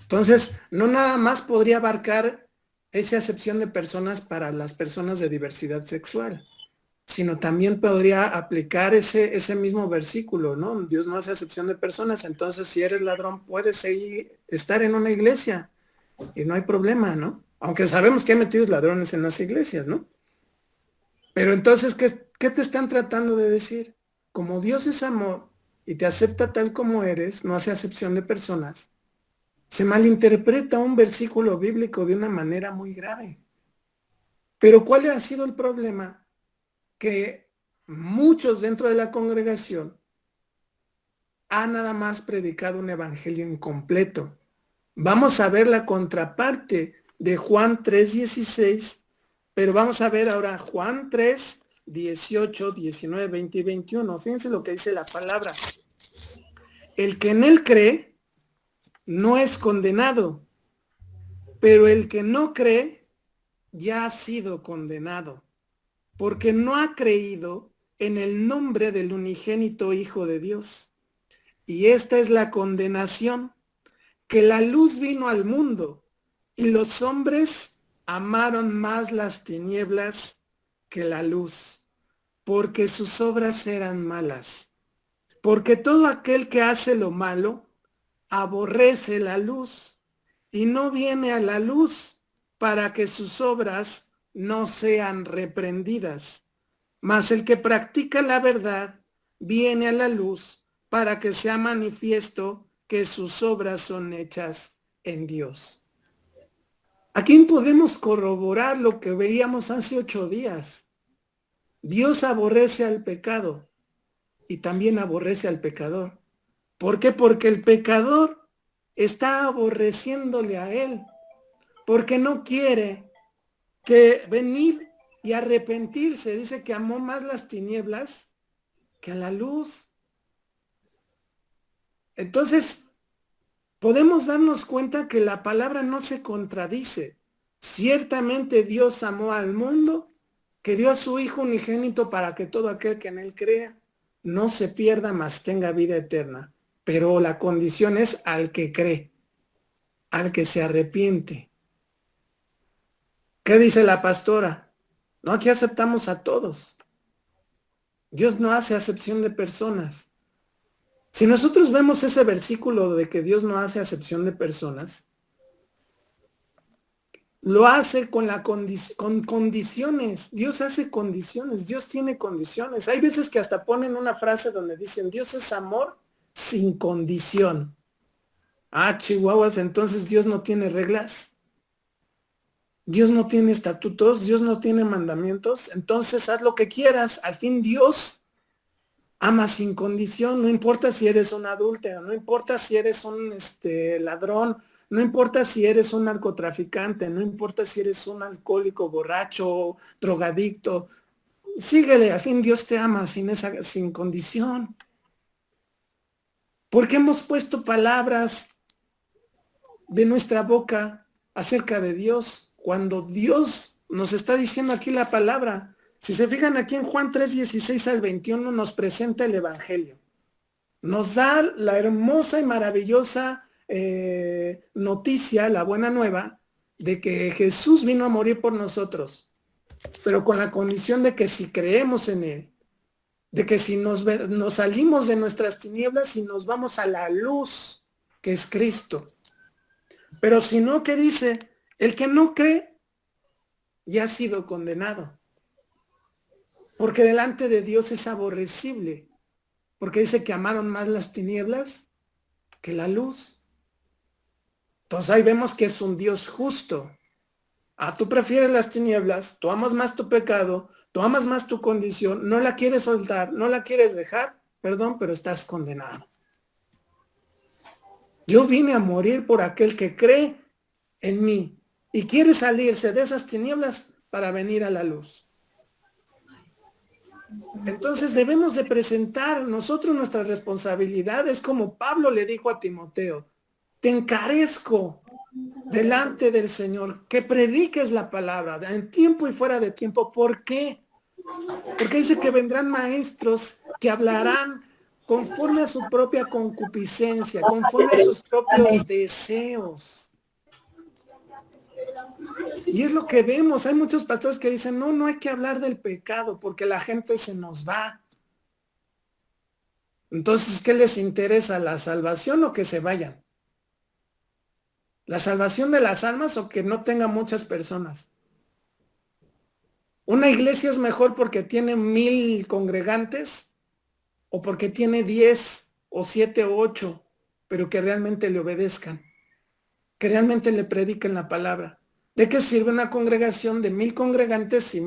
Entonces, no nada más podría abarcar esa acepción de personas para las personas de diversidad sexual, sino también podría aplicar ese mismo versículo, ¿no? Dios no hace acepción de personas, entonces si eres ladrón puedes estar en una iglesia y no hay problema, ¿no? Aunque sabemos que hay metidos ladrones en las iglesias, ¿no? Pero entonces, ¿qué te están tratando de decir? Como Dios es amor y te acepta tal como eres, no hace acepción de personas, se malinterpreta un versículo bíblico de una manera muy grave. Pero ¿cuál ha sido el problema? Que muchos dentro de la congregación han nada más predicado un evangelio incompleto. Vamos a ver la contraparte de Juan 3:16, pero vamos a ver ahora Juan 3:18, 19, 20 y 21. Fíjense lo que dice la palabra. El que en él cree no es condenado, pero el que no cree ya ha sido condenado, porque no ha creído en el nombre del unigénito Hijo de Dios. Y esta es la condenación, que la luz vino al mundo, y los hombres amaron más las tinieblas que la luz, porque sus obras eran malas. Porque todo aquel que hace lo malo, aborrece la luz, y no viene a la luz para que sus obras no sean reprendidas. Mas el que practica la verdad viene a la luz para que sea manifiesto que sus obras son hechas en Dios. Aquí podemos corroborar lo que veíamos hace 8 días. Dios aborrece al pecado y también aborrece al pecador. ¿Por qué? Porque el pecador está aborreciéndole a él, porque no quiere que venir y arrepentirse. Dice que amó más las tinieblas que a la luz. Entonces, podemos darnos cuenta que la palabra no se contradice. Ciertamente Dios amó al mundo, que dio a su Hijo unigénito para que todo aquel que en él crea no se pierda, mas tenga vida eterna. Pero la condición es al que cree, al que se arrepiente. ¿Qué dice la pastora? No, aquí aceptamos a todos. Dios no hace acepción de personas. Si nosotros vemos ese versículo de que Dios no hace acepción de personas, lo hace con condiciones. Dios hace condiciones. Dios tiene condiciones. Hay veces que hasta ponen una frase donde dicen, Dios es amor sin condición. Ah, chihuahuas, entonces Dios no tiene reglas. Dios no tiene estatutos. Dios no tiene mandamientos. Entonces haz lo que quieras. Al fin Dios ama sin condición. No importa si eres un adúltero, no importa si eres un ladrón, no importa si eres un narcotraficante, no importa si eres un alcohólico, borracho, drogadicto. Síguele, al fin Dios te ama sin condición. Porque hemos puesto palabras de nuestra boca acerca de Dios, cuando Dios nos está diciendo aquí la palabra. Si se fijan aquí en Juan 3:16 al 21 nos presenta el Evangelio. Nos da la hermosa y maravillosa noticia, la buena nueva, de que Jesús vino a morir por nosotros, pero con la condición de que si creemos en Él, de que si nos salimos de nuestras tinieblas y nos vamos a la luz, que es Cristo. Pero si no, ¿qué dice? El que no cree ya ha sido condenado. Porque delante de Dios es aborrecible. Porque dice que amaron más las tinieblas que la luz. Entonces ahí vemos que es un Dios justo. Ah, tú prefieres las tinieblas, tú amas más tu pecado, tú amas más tu condición, no la quieres soltar, no la quieres dejar, perdón, pero estás condenado. Yo vine a morir por aquel que cree en mí y quiere salirse de esas tinieblas para venir a la luz. Entonces debemos de presentar nosotros nuestras responsabilidades, como Pablo le dijo a Timoteo: te encarezco delante del Señor que prediques la palabra en tiempo y fuera de tiempo. ¿Por qué? Porque dice que vendrán maestros que hablarán conforme a su propia concupiscencia, conforme a sus propios deseos. Y es lo que vemos. Hay muchos pastores que dicen, no, no hay que hablar del pecado porque la gente se nos va. Entonces, ¿qué les interesa? ¿La salvación o que se vayan? ¿La salvación de las almas o que no tenga muchas personas? ¿Una iglesia es mejor porque tiene 1000 congregantes o porque tiene 10 o 7 o 8, pero que realmente le obedezcan, que realmente le prediquen la palabra? ¿De qué sirve una congregación de 1000 congregantes si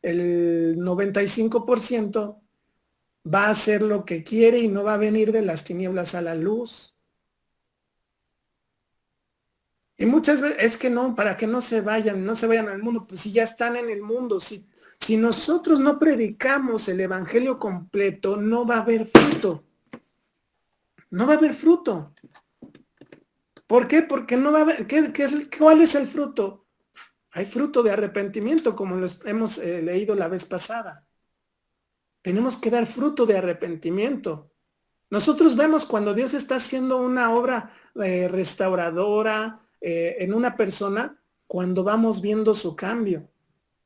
el 95% va a hacer lo que quiere y no va a venir de las tinieblas a la luz? Y muchas veces es que no, para que no se vayan al mundo, pues si ya están en el mundo, si nosotros no predicamos el evangelio completo, no va a haber fruto. No va a haber fruto. ¿Por qué? Porque no va a haber, ¿cuál es el fruto? Hay fruto de arrepentimiento, como lo hemos leído la vez pasada. Tenemos que dar fruto de arrepentimiento. Nosotros vemos cuando Dios está haciendo una obra restauradora en una persona, cuando vamos viendo su cambio.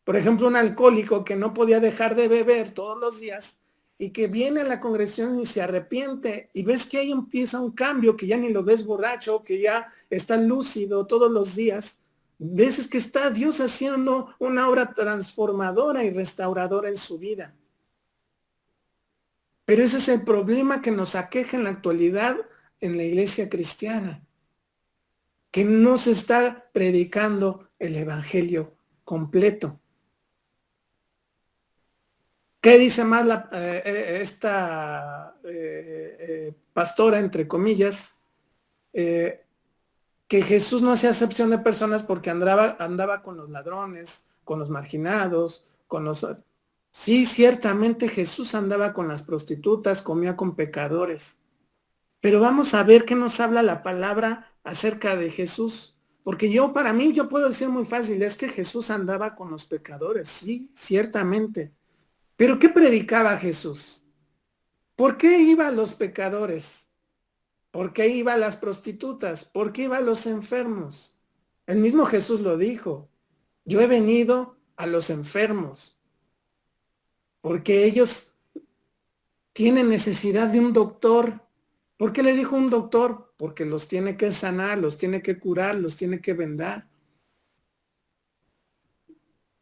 Por ejemplo, un alcohólico que no podía dejar de beber todos los días y que viene a la congregación y se arrepiente y ves que ahí empieza un cambio, que ya ni lo ves borracho, que ya está lúcido todos los días. Ves que está Dios haciendo una obra transformadora y restauradora en su vida. Pero ese es el problema que nos aqueja en la actualidad en la iglesia cristiana, que no se está predicando el evangelio completo. ¿Qué dice más esta pastora, entre comillas? Que Jesús no hacía acepción de personas porque andaba con los ladrones, con los marginados, con los... Sí, ciertamente Jesús andaba con las prostitutas, comía con pecadores. Pero vamos a ver qué nos habla la palabra acerca de Jesús. Porque para mí, yo puedo decir muy fácil, es que Jesús andaba con los pecadores. Sí, ciertamente. ¿Pero qué predicaba Jesús? ¿Por qué iba a los pecadores? ¿Por qué iba a las prostitutas? ¿Por qué iba a los enfermos? El mismo Jesús lo dijo. Yo he venido a los enfermos porque ellos tienen necesidad de un doctor. ¿Por qué le dijo un doctor? Porque los tiene que sanar, los tiene que curar, los tiene que vendar.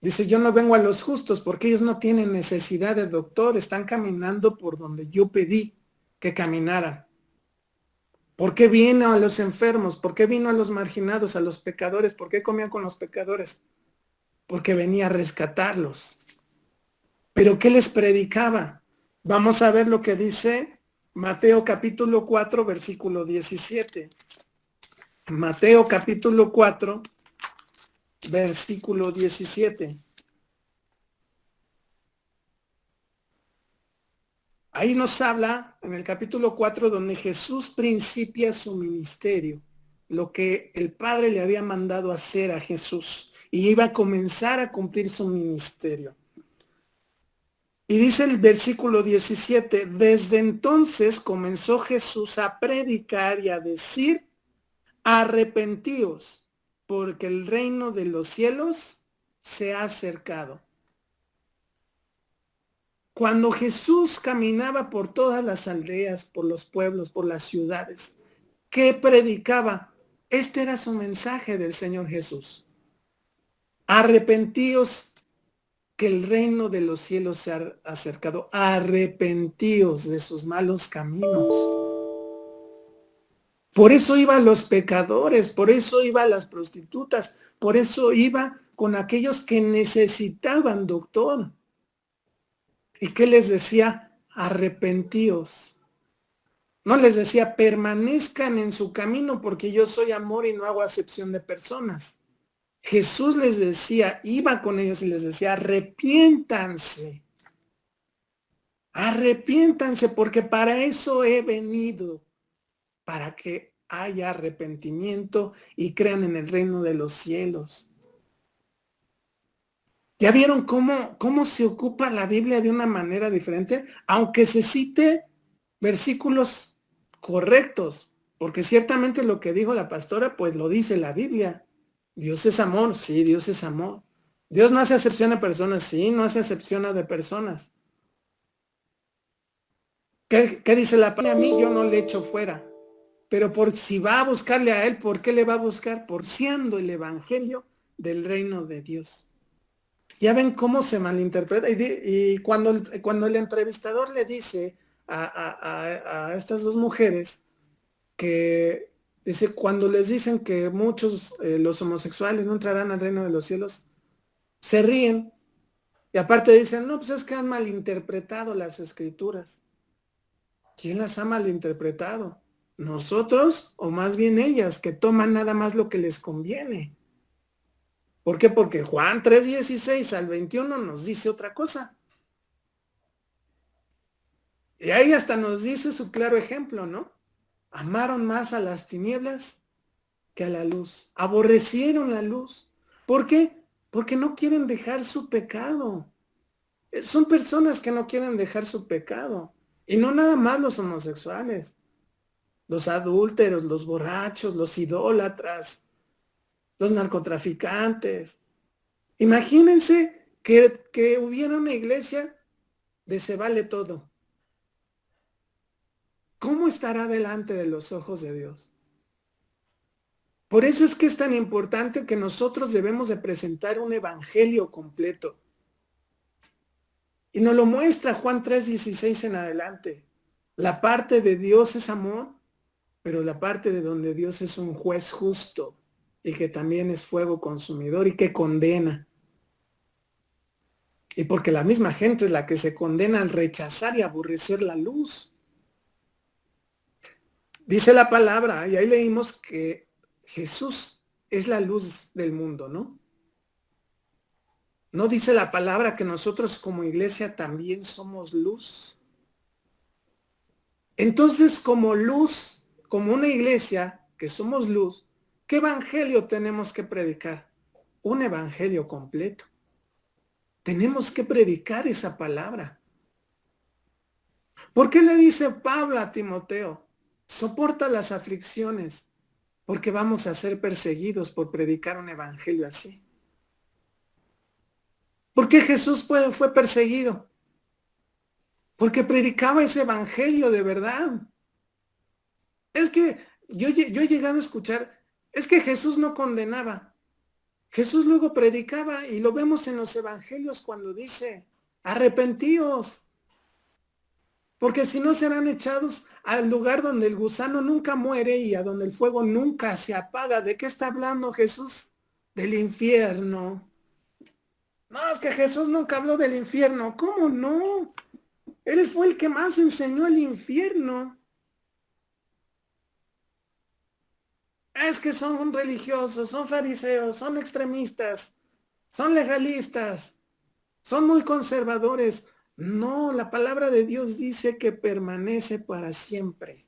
Dice, yo no vengo a los justos porque ellos no tienen necesidad de doctor, están caminando por donde yo pedí que caminaran. ¿Por qué vino a los enfermos? ¿Por qué vino a los marginados, a los pecadores? ¿Por qué comía con los pecadores? Porque venía a rescatarlos. ¿Pero qué les predicaba? Vamos a ver lo que dice Mateo capítulo 4, versículo 17. Mateo capítulo 4, versículo 17. Ahí nos habla en el capítulo 4 donde Jesús principia su ministerio, lo que el Padre le había mandado hacer a Jesús y iba a comenzar a cumplir su ministerio. Y dice el versículo 17, desde entonces comenzó Jesús a predicar y a decir, arrepentíos, porque el reino de los cielos se ha acercado. Cuando Jesús caminaba por todas las aldeas, por los pueblos, por las ciudades, ¿qué predicaba? Este era su mensaje del Señor Jesús. Arrepentíos, que el reino de los cielos se ha acercado. Arrepentíos de sus malos caminos. Por eso iba a los pecadores, por eso iba a las prostitutas, por eso iba con aquellos que necesitaban doctor. ¿Y qué les decía? Arrepentíos. No les decía, permanezcan en su camino porque yo soy amor y no hago acepción de personas. Jesús les decía, iba con ellos y les decía, arrepiéntanse. Arrepiéntanse porque para eso he venido, para que haya arrepentimiento y crean en el reino de los cielos. ¿Ya vieron cómo se ocupa la Biblia de una manera diferente? Aunque se cite versículos correctos, porque ciertamente lo que dijo la pastora, pues lo dice la Biblia. Dios es amor, sí, Dios es amor. Dios no hace acepción de personas, sí, no hace acepción de personas. ¿Qué dice la palabra? A mí yo no le echo fuera. Pero por si va a buscarle a él, ¿por qué le va a buscar? Por siendo el evangelio del reino de Dios. Ya ven cómo se malinterpreta. Y cuando el entrevistador le dice a estas dos mujeres que dice, cuando les dicen que muchos los homosexuales no entrarán al reino de los cielos, se ríen. Y aparte dicen, no, pues es que han malinterpretado las escrituras. ¿Quién las ha malinterpretado? ¿Nosotros o más bien ellas, que toman nada más lo que les conviene? ¿Por qué? Porque Juan 3:16 al 21 nos dice otra cosa. Y ahí hasta nos dice su claro ejemplo, ¿no? Amaron más a las tinieblas que a la luz. Aborrecieron la luz. ¿Por qué? Porque no quieren dejar su pecado. Son personas que no quieren dejar su pecado. Y no nada más los homosexuales. Los adúlteros, los borrachos, los idólatras, los narcotraficantes. Imagínense que hubiera una iglesia de se vale todo. ¿Cómo estará delante de los ojos de Dios? Por eso es que es tan importante que nosotros debemos de presentar un evangelio completo. Y nos lo muestra Juan 3:16 en adelante. La parte de Dios es amor, pero la parte de donde Dios es un juez justo y que también es fuego consumidor y que condena. Y porque la misma gente es la que se condena al rechazar y aborrecer la luz. Dice la palabra, y ahí leímos que Jesús es la luz del mundo, ¿no? ¿No dice la palabra que nosotros como iglesia también somos luz? Entonces, como luz, como una iglesia que somos luz, ¿qué evangelio tenemos que predicar? Un evangelio completo. Tenemos que predicar esa palabra. ¿Por qué le dice Pablo a Timoteo? Soporta las aflicciones, porque vamos a ser perseguidos por predicar un evangelio así. ¿Por qué Jesús fue perseguido? Porque predicaba ese evangelio de verdad. Es que yo he llegado a escuchar, es que Jesús no condenaba. Jesús luego predicaba y lo vemos en los evangelios cuando dice, arrepentíos, porque si no serán echados al lugar donde el gusano nunca muere y a donde el fuego nunca se apaga. ¿De qué está hablando Jesús? Del infierno. No, es que Jesús nunca habló del infierno. ¿Cómo no? Él fue el que más enseñó el infierno. Es que son religiosos, son fariseos, son extremistas, son legalistas, son muy conservadores. No, la palabra de Dios dice que permanece para siempre.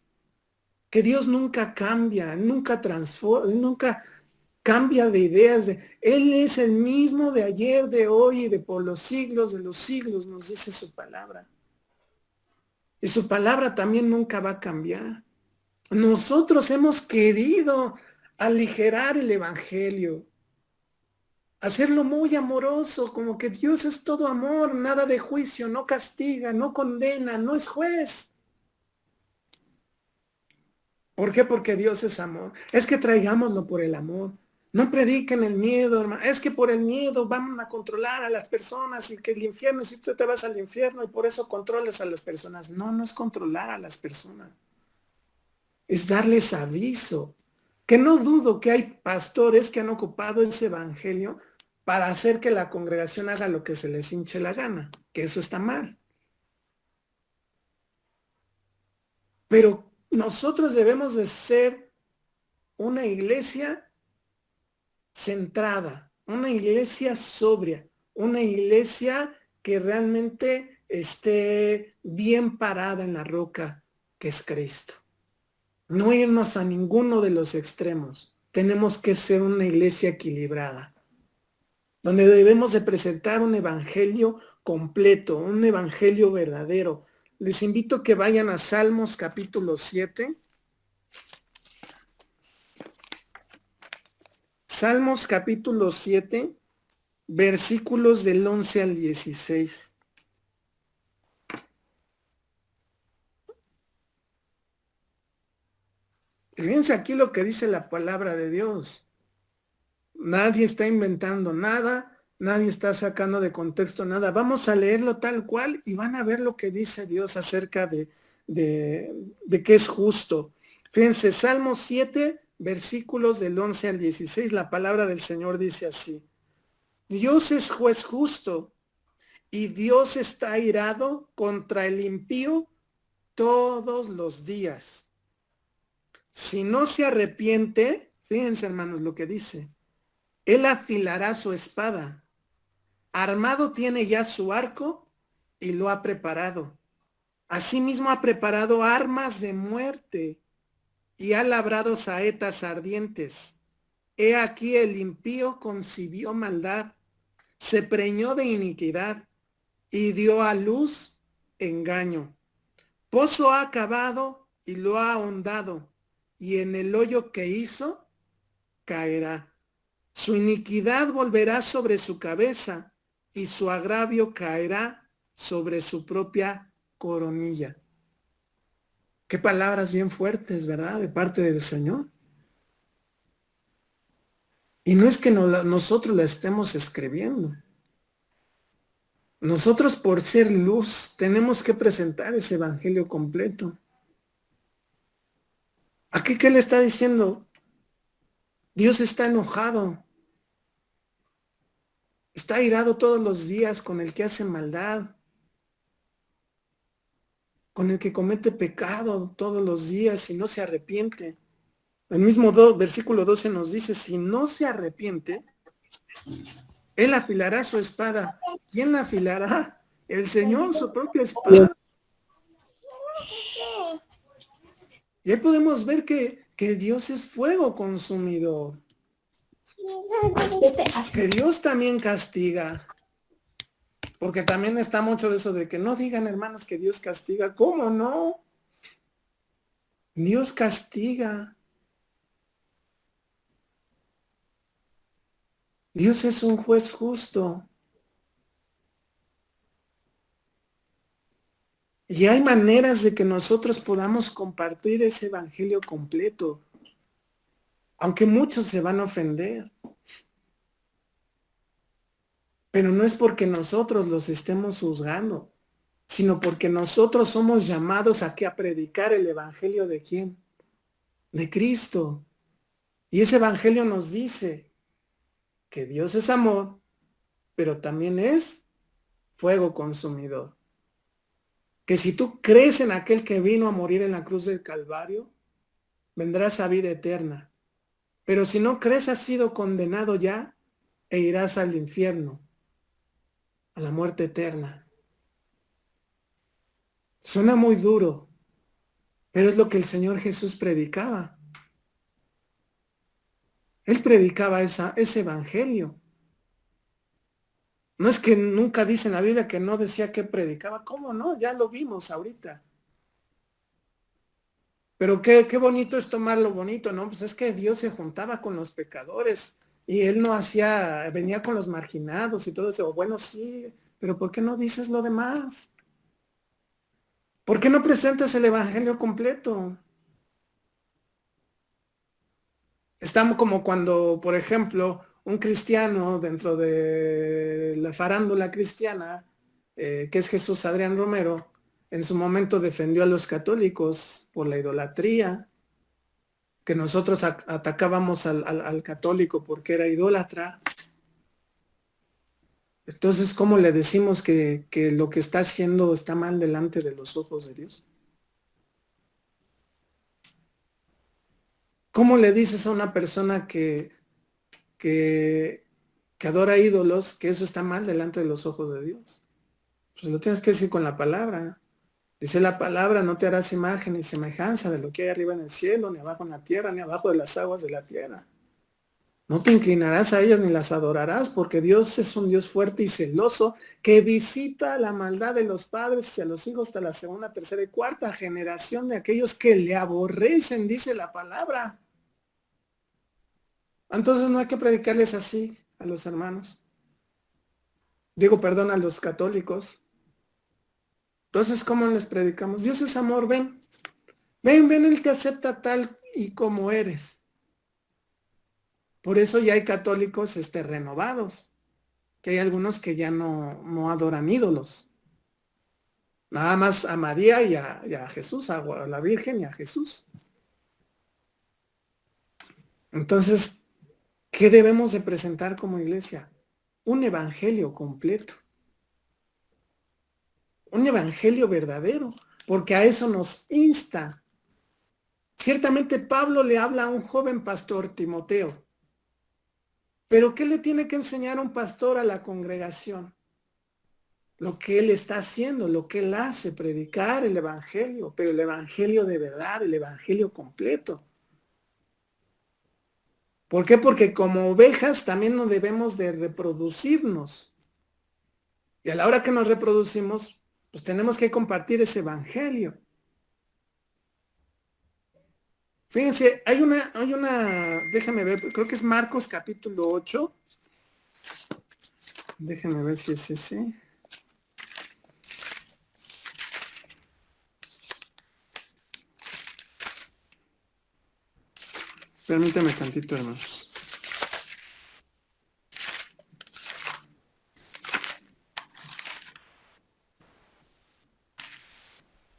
Que Dios nunca cambia, nunca transforma, nunca cambia de ideas. Él es el mismo de ayer, de hoy y de por los siglos de los siglos, nos dice su palabra. Y su palabra también nunca va a cambiar. Nosotros hemos querido aligerar el evangelio, hacerlo muy amoroso, como que Dios es todo amor, nada de juicio, no castiga, no condena, no es juez. ¿Por qué? Porque Dios es amor. Es que traigámoslo por el amor. No prediquen el miedo, hermano. Es que por el miedo van a controlar a las personas y que el infierno, si tú te vas al infierno y por eso controlas a las personas. No, no es controlar a las personas. Es darles aviso. Que no dudo que hay pastores que han ocupado ese evangelio para hacer que la congregación haga lo que se les hinche la gana, que eso está mal. Pero nosotros debemos de ser una iglesia centrada, una iglesia sobria, una iglesia que realmente esté bien parada en la roca que es Cristo. No irnos a ninguno de los extremos. Tenemos que ser una iglesia equilibrada, donde debemos de presentar un evangelio completo, un evangelio verdadero. Les invito a que vayan a Salmos capítulo 7. Salmos capítulo 7, versículos del 11 al 16. Fíjense aquí lo que dice la palabra de Dios. Nadie está inventando nada, nadie está sacando de contexto nada. Vamos a leerlo tal cual y van a ver lo que dice Dios acerca de que es justo. Fíjense, Salmo 7, versículos del 11 al 16, la palabra del Señor dice así. Dios es juez justo y Dios está airado contra el impío todos los días. Si no se arrepiente, fíjense hermanos lo que dice, él afilará su espada, armado tiene ya su arco y lo ha preparado. Asimismo ha preparado armas de muerte y ha labrado saetas ardientes. He aquí el impío concibió maldad, se preñó de iniquidad y dio a luz engaño. Pozo ha cavado y lo ha ahondado, y en el hoyo que hizo caerá. Su iniquidad volverá sobre su cabeza y su agravio caerá sobre su propia coronilla. Qué palabras bien fuertes, ¿verdad? De parte del Señor. Y no es que nosotros la estemos escribiendo. Nosotros por ser luz tenemos que presentar ese evangelio completo. ¿Aquí qué le está diciendo? Dios está enojado. Está airado todos los días con el que hace maldad. Con el que comete pecado todos los días y no se arrepiente. El mismo versículo 12 nos dice, si no se arrepiente, él afilará su espada. ¿Quién la afilará? El Señor, su propia espada. Y ahí podemos ver que Dios es fuego consumidor. Que Dios también castiga. Porque también está mucho de eso de que no digan, hermanos, que Dios castiga. ¿Cómo no? Dios castiga. Dios es un juez justo. Y hay maneras de que nosotros podamos compartir ese evangelio completo. Aunque muchos se van a ofender. Pero no es porque nosotros los estemos juzgando, sino porque nosotros somos llamados a predicar el evangelio de ¿quién? De Cristo. Y ese evangelio nos dice que Dios es amor, pero también es fuego consumidor. Que si tú crees en aquel que vino a morir en la cruz del Calvario, vendrás a vida eterna. Pero si no crees, has sido condenado ya e irás al infierno, a la muerte eterna. Suena muy duro, pero es lo que el Señor Jesús predicaba. Él predicaba ese evangelio. No es que nunca dice en la Biblia que no decía que predicaba. ¿Cómo no? Ya lo vimos ahorita. Pero qué bonito es tomar lo bonito, ¿no? Pues es que Dios se juntaba con los pecadores y Él no venía con los marginados y todo eso. Bueno, sí, pero ¿por qué no dices lo demás? ¿Por qué no presentas el evangelio completo? Estamos como cuando, por ejemplo, un cristiano dentro de la farándula cristiana, que es Jesús Adrián Romero, en su momento defendió a los católicos por la idolatría, que nosotros atacábamos al católico porque era idólatra. Entonces, ¿cómo le decimos que lo que está haciendo está mal delante de los ojos de Dios? ¿Cómo le dices a una persona que adora ídolos que eso está mal delante de los ojos de Dios? Pues lo tienes que decir con la palabra. Dice la palabra, no te harás imagen ni semejanza de lo que hay arriba en el cielo, ni abajo en la tierra, ni abajo de las aguas de la tierra. No te inclinarás a ellas ni las adorarás, porque Dios es un Dios fuerte y celoso que visita la maldad de los padres y a los hijos hasta la segunda, tercera y cuarta generación de aquellos que le aborrecen, dice la palabra. Entonces no hay que predicarles así a los hermanos. Digo, perdón, a los católicos. Entonces, ¿cómo les predicamos? Dios es amor, ven. Ven, Él te acepta tal y como eres. Por eso ya hay católicos renovados, que hay algunos que ya no adoran ídolos. Nada más a María y a Jesús, a la Virgen y a Jesús. Entonces, ¿qué debemos de presentar como iglesia? Un evangelio completo. Un evangelio verdadero, porque a eso nos insta. Ciertamente Pablo le habla a un joven pastor, Timoteo. Pero ¿qué le tiene que enseñar un pastor a la congregación? Lo que él está haciendo, lo que él hace, predicar el evangelio, pero el evangelio de verdad, el evangelio completo. ¿Por qué? Porque como ovejas también no debemos de reproducirnos. Y a la hora que nos reproducimos, pues tenemos que compartir ese evangelio. Fíjense, hay una, déjame ver, creo que es Marcos capítulo 8. Déjenme ver si es ese. Permítame tantito, hermanos.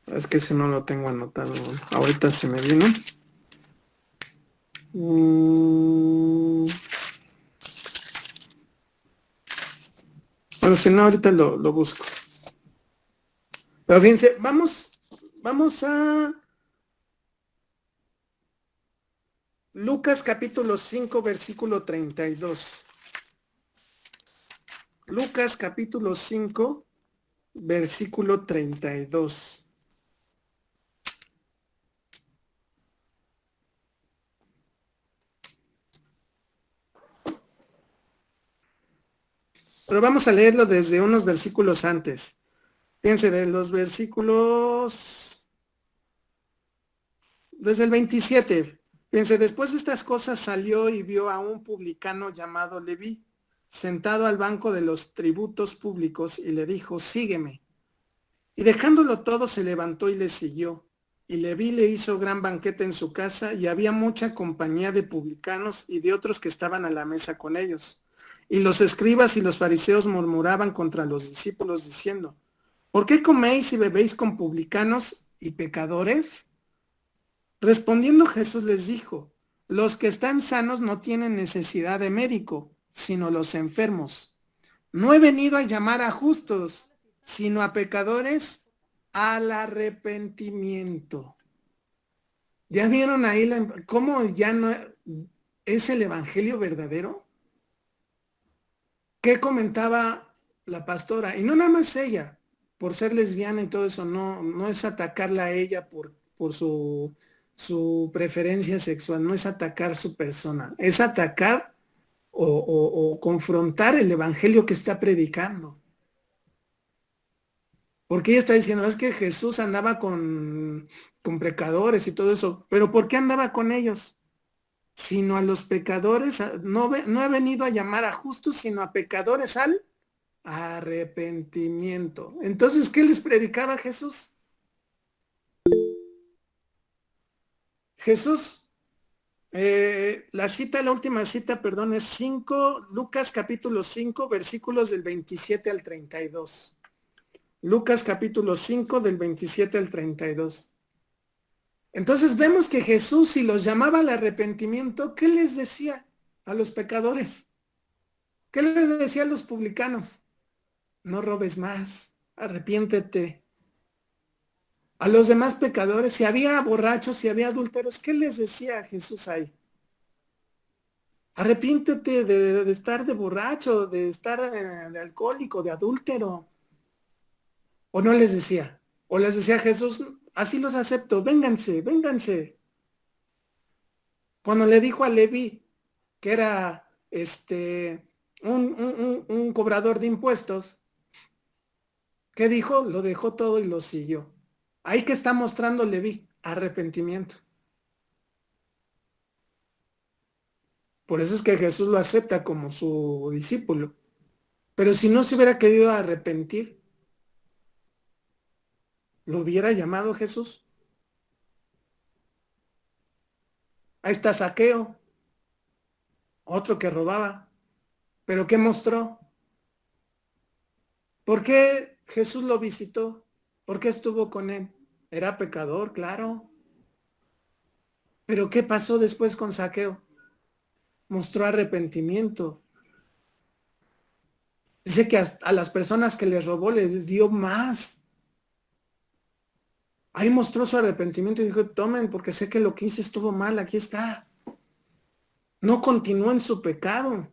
Es que ese no lo tengo anotado. Ahorita se me vino. Bueno, si no, ahorita lo busco. Pero fíjense, vamos a Lucas capítulo 5, versículo 32. Lucas capítulo 5, versículo 32. Pero vamos a leerlo desde unos versículos antes. Fíjense, de los versículos, desde el 27. Fíjense, después de estas cosas salió y vio a un publicano llamado Leví, sentado al banco de los tributos públicos, y le dijo, sígueme. Y dejándolo todo se levantó y le siguió. Y Leví le hizo gran banquete en su casa, y había mucha compañía de publicanos y de otros que estaban a la mesa con ellos. Y los escribas y los fariseos murmuraban contra los discípulos diciendo, ¿por qué coméis y bebéis con publicanos y pecadores? Respondiendo Jesús les dijo, los que están sanos no tienen necesidad de médico, sino los enfermos. No he venido a llamar a justos, sino a pecadores al arrepentimiento. ¿Ya vieron ahí cómo ya no es el evangelio verdadero? ¿Qué comentaba la pastora? Y no nada más ella, por ser lesbiana y todo eso, no es atacarla a ella por su preferencia sexual, no es atacar su persona, es atacar o confrontar el evangelio que está predicando. Porque ella está diciendo, es que Jesús andaba con pecadores y todo eso, pero ¿por qué andaba con ellos? Sino a los pecadores, no he venido a llamar a justos, sino a pecadores al arrepentimiento. Entonces, ¿qué les predicaba Jesús? Jesús, la última cita, perdón, es Lucas capítulo 5, versículos del 27 al 32. Lucas capítulo 5, del 27 al 32. Entonces vemos que Jesús, si los llamaba al arrepentimiento, ¿qué les decía a los pecadores? ¿Qué les decía a los publicanos? No robes más, arrepiéntete. A los demás pecadores, si había borrachos, si había adúlteros, ¿qué les decía Jesús ahí? Arrepiéntete de estar de borracho, de estar de alcohólico, de adúltero. ¿O no les decía? ¿O les decía Jesús, así los acepto, vénganse, vénganse? Cuando le dijo a Leví, que era un cobrador de impuestos, ¿qué dijo? Lo dejó todo y lo siguió. Ahí que está mostrando Leví, arrepentimiento. Por eso es que Jesús lo acepta como su discípulo. Pero si no se hubiera querido arrepentir, ¿lo hubiera llamado Jesús? Ahí está Zaqueo, otro que robaba. ¿Pero qué mostró? ¿Por qué Jesús lo visitó? ¿Por qué estuvo con él? Era pecador, claro. ¿Pero qué pasó después con Zaqueo? Mostró arrepentimiento. Dice que a las personas que les robó les dio más. Ahí mostró su arrepentimiento y dijo, tomen, porque sé que lo que hice estuvo mal, aquí está. No continuó en su pecado.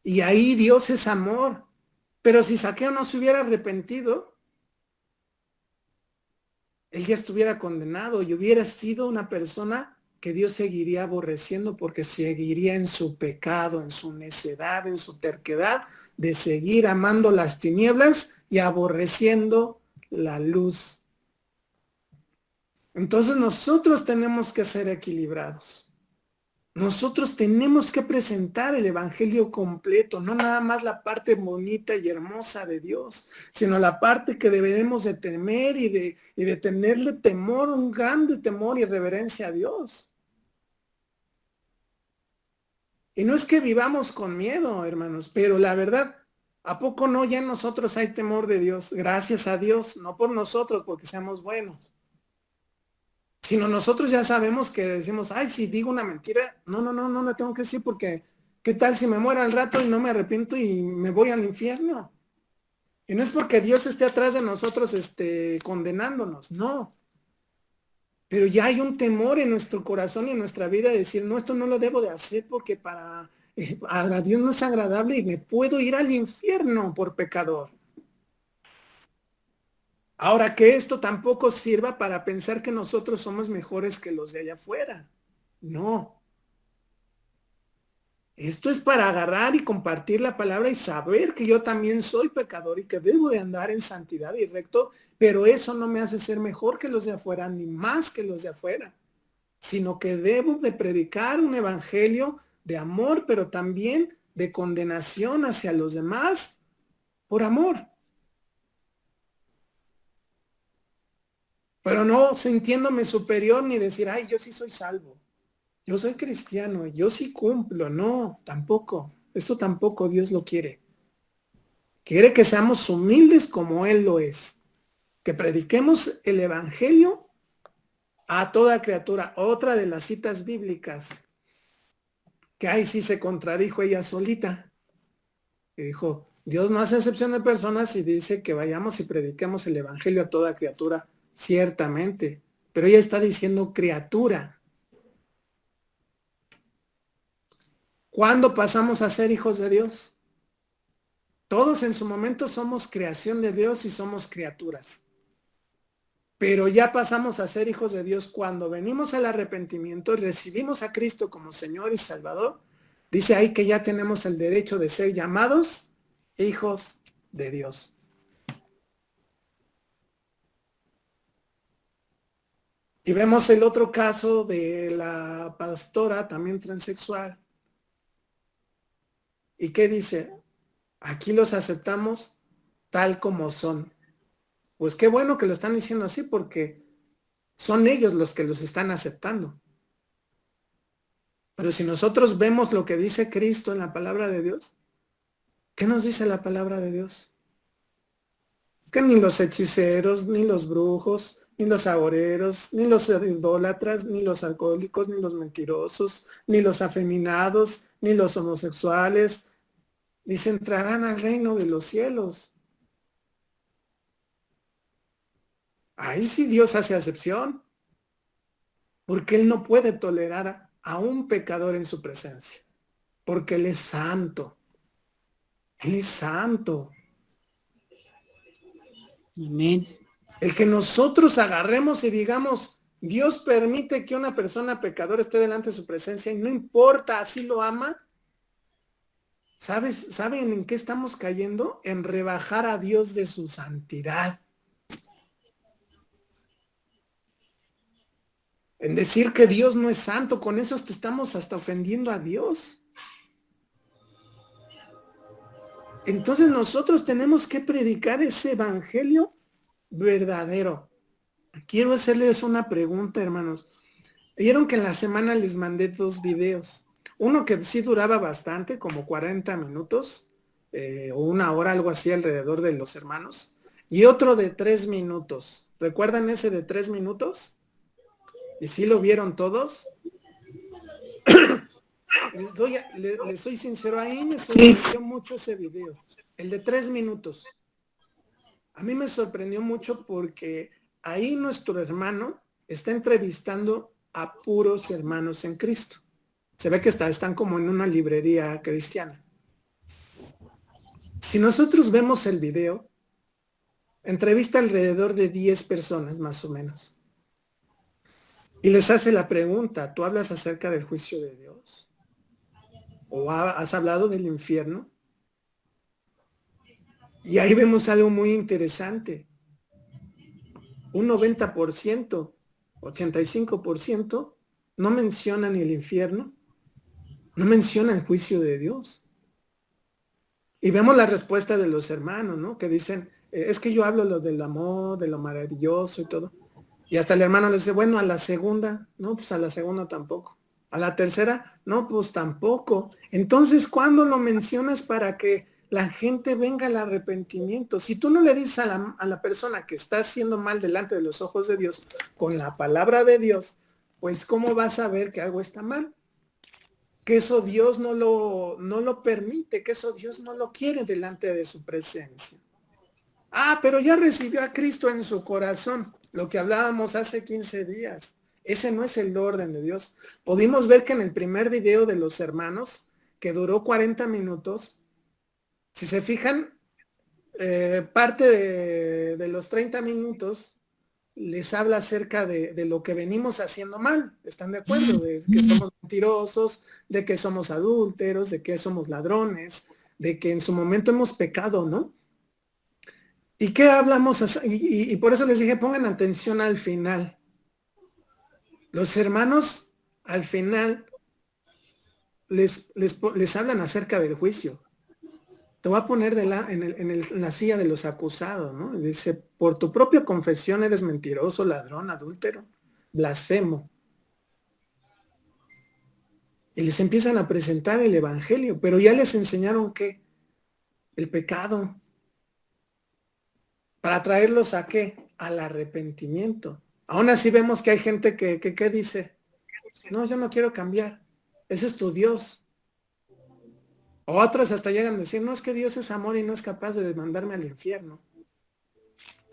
Y ahí Dios es amor. Pero si Zaqueo no se hubiera arrepentido, él ya estuviera condenado y hubiera sido una persona que Dios seguiría aborreciendo porque seguiría en su pecado, en su necedad, en su terquedad de seguir amando las tinieblas y aborreciendo la luz. Entonces nosotros tenemos que ser equilibrados. Nosotros tenemos que presentar el evangelio completo, no nada más la parte bonita y hermosa de Dios, sino la parte que deberemos de temer y de tenerle temor, un grande temor y reverencia a Dios. Y no es que vivamos con miedo, hermanos, pero la verdad, ¿a poco no ya en nosotros hay temor de Dios? Gracias a Dios, no por nosotros, porque seamos buenos. Sino nosotros ya sabemos que decimos, ay, si digo una mentira, no la tengo que decir porque, ¿qué tal si me muero al rato y no me arrepiento y me voy al infierno? Y no es porque Dios esté atrás de nosotros, condenándonos, no. Pero ya hay un temor en nuestro corazón y en nuestra vida de decir, no, esto no lo debo de hacer porque a Dios no es agradable y me puedo ir al infierno por pecador. Ahora, que esto tampoco sirva para pensar que nosotros somos mejores que los de allá afuera. No. Esto es para agarrar y compartir la palabra y saber que yo también soy pecador y que debo de andar en santidad y recto, pero eso no me hace ser mejor que los de afuera, ni más que los de afuera, sino que debo de predicar un evangelio de amor, pero también de condenación hacia los demás por amor. Pero no sintiéndome superior ni decir, ay, yo sí soy salvo. Yo soy cristiano, yo sí cumplo. No, tampoco. Esto tampoco Dios lo quiere. Quiere que seamos humildes como Él lo es. Que prediquemos el evangelio a toda criatura. Otra de las citas bíblicas, que ahí sí se contradijo ella solita. Que dijo, Dios no hace excepción de personas y dice que vayamos y prediquemos el evangelio a toda criatura. Ciertamente, pero ella está diciendo criatura. ¿Cuándo pasamos a ser hijos de Dios? Todos en su momento somos creación de Dios y somos criaturas. Pero ya pasamos a ser hijos de Dios cuando venimos al arrepentimiento y recibimos a Cristo como Señor y Salvador. Dice ahí que ya tenemos el derecho de ser llamados hijos de Dios. Y vemos el otro caso de la pastora, también transexual. ¿Y qué dice? Aquí los aceptamos tal como son. Pues qué bueno que lo están diciendo así porque son ellos los que los están aceptando. Pero si nosotros vemos lo que dice Cristo en la palabra de Dios, ¿qué nos dice la palabra de Dios? Que ni los hechiceros, ni los brujos, ni los agoreros, ni los idólatras, ni los alcohólicos, ni los mentirosos, ni los afeminados, ni los homosexuales, dice, entrarán al reino de los cielos. Ahí sí Dios hace excepción, porque Él no puede tolerar a un pecador en su presencia, porque Él es santo. Él es santo. Amén. El que nosotros agarremos y digamos, Dios permite que una persona pecadora esté delante de su presencia y no importa, así lo ama. ¿Saben en qué estamos cayendo? En rebajar a Dios de su santidad. En decir que Dios no es santo, con eso estamos hasta ofendiendo a Dios. Entonces nosotros tenemos que predicar ese evangelio verdadero. Quiero hacerles una pregunta, hermanos. Vieron que en la semana les mandé 2 videos. Uno que sí duraba bastante, como 40 minutos, o 1 hora, algo así, alrededor de los hermanos. Y otro de 3 minutos. ¿Recuerdan ese de 3 minutos? ¿Y sí lo vieron todos? Les soy sincero, ahí me sorprendió mucho ese video. El de 3 minutos. A mí me sorprendió mucho porque ahí nuestro hermano está entrevistando a puros hermanos en Cristo. Se ve que están como en una librería cristiana. Si nosotros vemos el video, entrevista alrededor de 10 personas más o menos. Y les hace la pregunta, ¿tú hablas acerca del juicio de Dios? ¿O has hablado del infierno? Y ahí vemos algo muy interesante. Un 90%, 85% no menciona ni el infierno, no menciona el juicio de Dios. Y vemos la respuesta de los hermanos, ¿no? Que dicen, es que yo hablo lo del amor, de lo maravilloso y todo. Y hasta el hermano le dice, bueno, a la segunda, no, pues a la segunda tampoco. A la tercera, no, pues tampoco. Entonces, ¿cuándo lo mencionas para que la gente venga al arrepentimiento? Si tú no le dices a la persona que está haciendo mal delante de los ojos de Dios con la palabra de Dios, pues ¿cómo vas a ver que algo está mal? Que eso Dios no lo permite, que eso Dios no lo quiere delante de su presencia. Ah, pero ya recibió a Cristo en su corazón, lo que hablábamos hace 15 días. Ese no es el orden de Dios. Pudimos ver que en el primer video de los hermanos, que duró 40 minutos, si se fijan, parte de los 30 minutos les habla acerca de lo que venimos haciendo mal. ¿Están de acuerdo? De que somos mentirosos, de que somos adúlteros, de que somos ladrones, de que en su momento hemos pecado, ¿no? ¿Y qué hablamos? Y por eso les dije, pongan atención al final. Los hermanos al final les hablan acerca del juicio. Te voy a poner en la silla de los acusados, ¿no? Dice, por tu propia confesión eres mentiroso, ladrón, adúltero, blasfemo. Y les empiezan a presentar el evangelio, pero ya les enseñaron ¿qué? El pecado. Para traerlos ¿a qué? Al arrepentimiento. Aún así vemos que hay gente que dice, no, yo no quiero cambiar, ese es tu Dios. O otros hasta llegan a decir, no, es que Dios es amor y no es capaz de mandarme al infierno.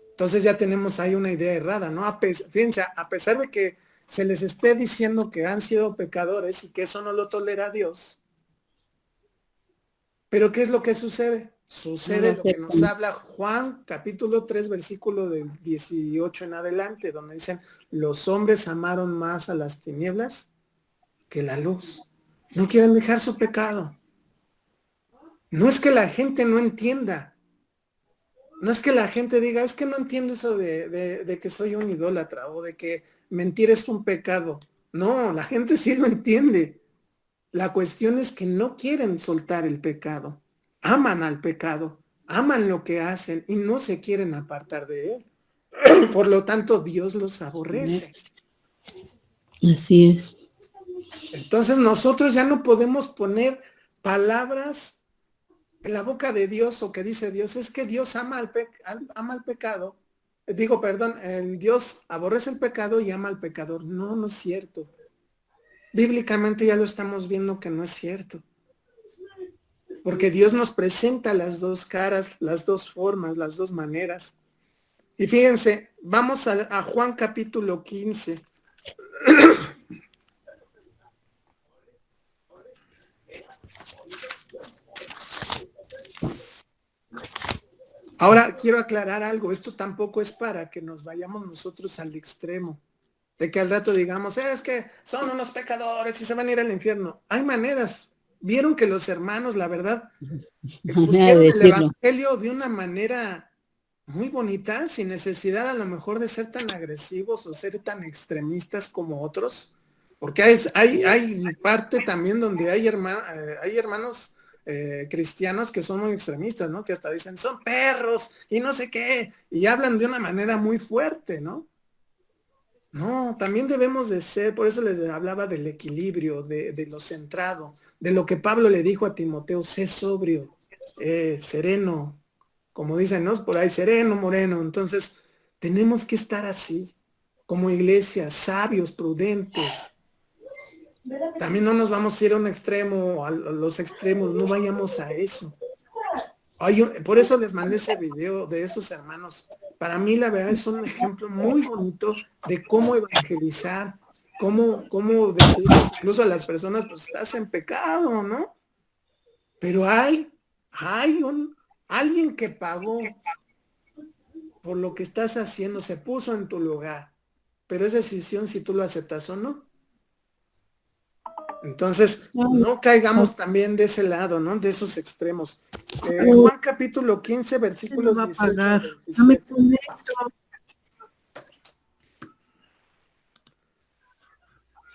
Entonces ya tenemos ahí una idea errada, ¿no? Fíjense, a pesar de que se les esté diciendo que han sido pecadores y que eso no lo tolera Dios, pero ¿qué es lo que sucede? Sucede lo que nos habla Juan, capítulo 3, versículo del 18 en adelante, donde dicen, los hombres amaron más a las tinieblas que la luz. No quieren dejar su pecado. No es que la gente no entienda. No es que la gente diga, es que no entiendo eso de que soy un idólatra o de que mentir es un pecado. No, la gente sí lo entiende. La cuestión es que no quieren soltar el pecado. Aman al pecado, aman lo que hacen y no se quieren apartar de él. Por lo tanto, Dios los aborrece. Así es. Entonces nosotros ya no podemos poner palabras en la boca de Dios o que dice Dios, es que Dios ama al pecado. Digo, perdón, Dios aborrece el pecado y ama al pecador. No, no es cierto. Bíblicamente ya lo estamos viendo que no es cierto. Porque Dios nos presenta las dos caras, las dos formas, las dos maneras. Y fíjense, vamos a Juan capítulo 15. Ahora quiero aclarar algo, esto tampoco es para que nos vayamos nosotros al extremo. de que al rato digamos, es que son unos pecadores y se van a ir al infierno. Hay maneras. Vieron que los hermanos, la verdad, expusieron el evangelio de una manera muy bonita, sin necesidad a lo mejor de ser tan agresivos o ser tan extremistas como otros, porque hay parte también donde hay hermanos cristianos que son muy extremistas, ¿no? Que hasta dicen, son perros y no sé qué, y hablan de una manera muy fuerte, ¿no? No, también debemos de ser, por eso les hablaba del equilibrio, de lo centrado, de lo que Pablo le dijo a Timoteo, sé sobrio, sereno, como dicen, ¿no? Por ahí, sereno, moreno. Entonces, tenemos que estar así, como iglesia, sabios, prudentes. También no nos vamos a ir a un extremo, a los extremos, no vayamos a eso. Por eso les mandé ese video de esos hermanos. Para mí, la verdad, es un ejemplo muy bonito de cómo evangelizar, cómo decirles incluso a las personas, pues estás en pecado, ¿no? Pero hay alguien que pagó por lo que estás haciendo, se puso en tu lugar, pero es decisión si tú lo aceptas o no. Entonces, no caigamos también de ese lado, ¿no? De esos extremos. Juan capítulo 15, versículos 18 al 27.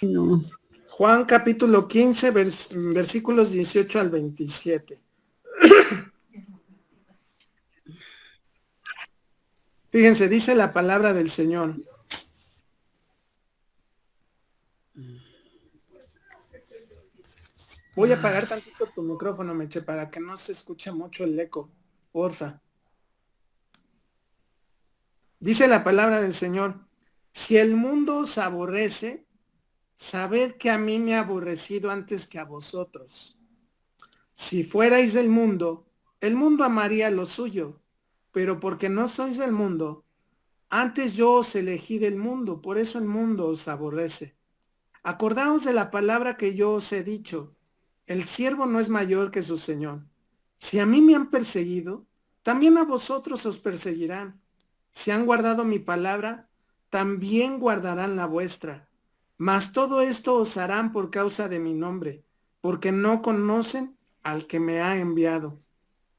No. Juan capítulo 15, versículos 18 al 27. Fíjense, dice la palabra del Señor. Voy a apagar tantito tu micrófono, Meche, para que no se escuche mucho el eco, porfa. Dice la palabra del Señor, si el mundo os aborrece, sabed que a mí me ha aborrecido antes que a vosotros. Si fuerais del mundo, el mundo amaría lo suyo, pero porque no sois del mundo, antes yo os elegí del mundo, por eso el mundo os aborrece. Acordaos de la palabra que yo os he dicho, el siervo no es mayor que su Señor. Si a mí me han perseguido, también a vosotros os perseguirán. Si han guardado mi palabra, también guardarán la vuestra. Mas todo esto os harán por causa de mi nombre, porque no conocen al que me ha enviado.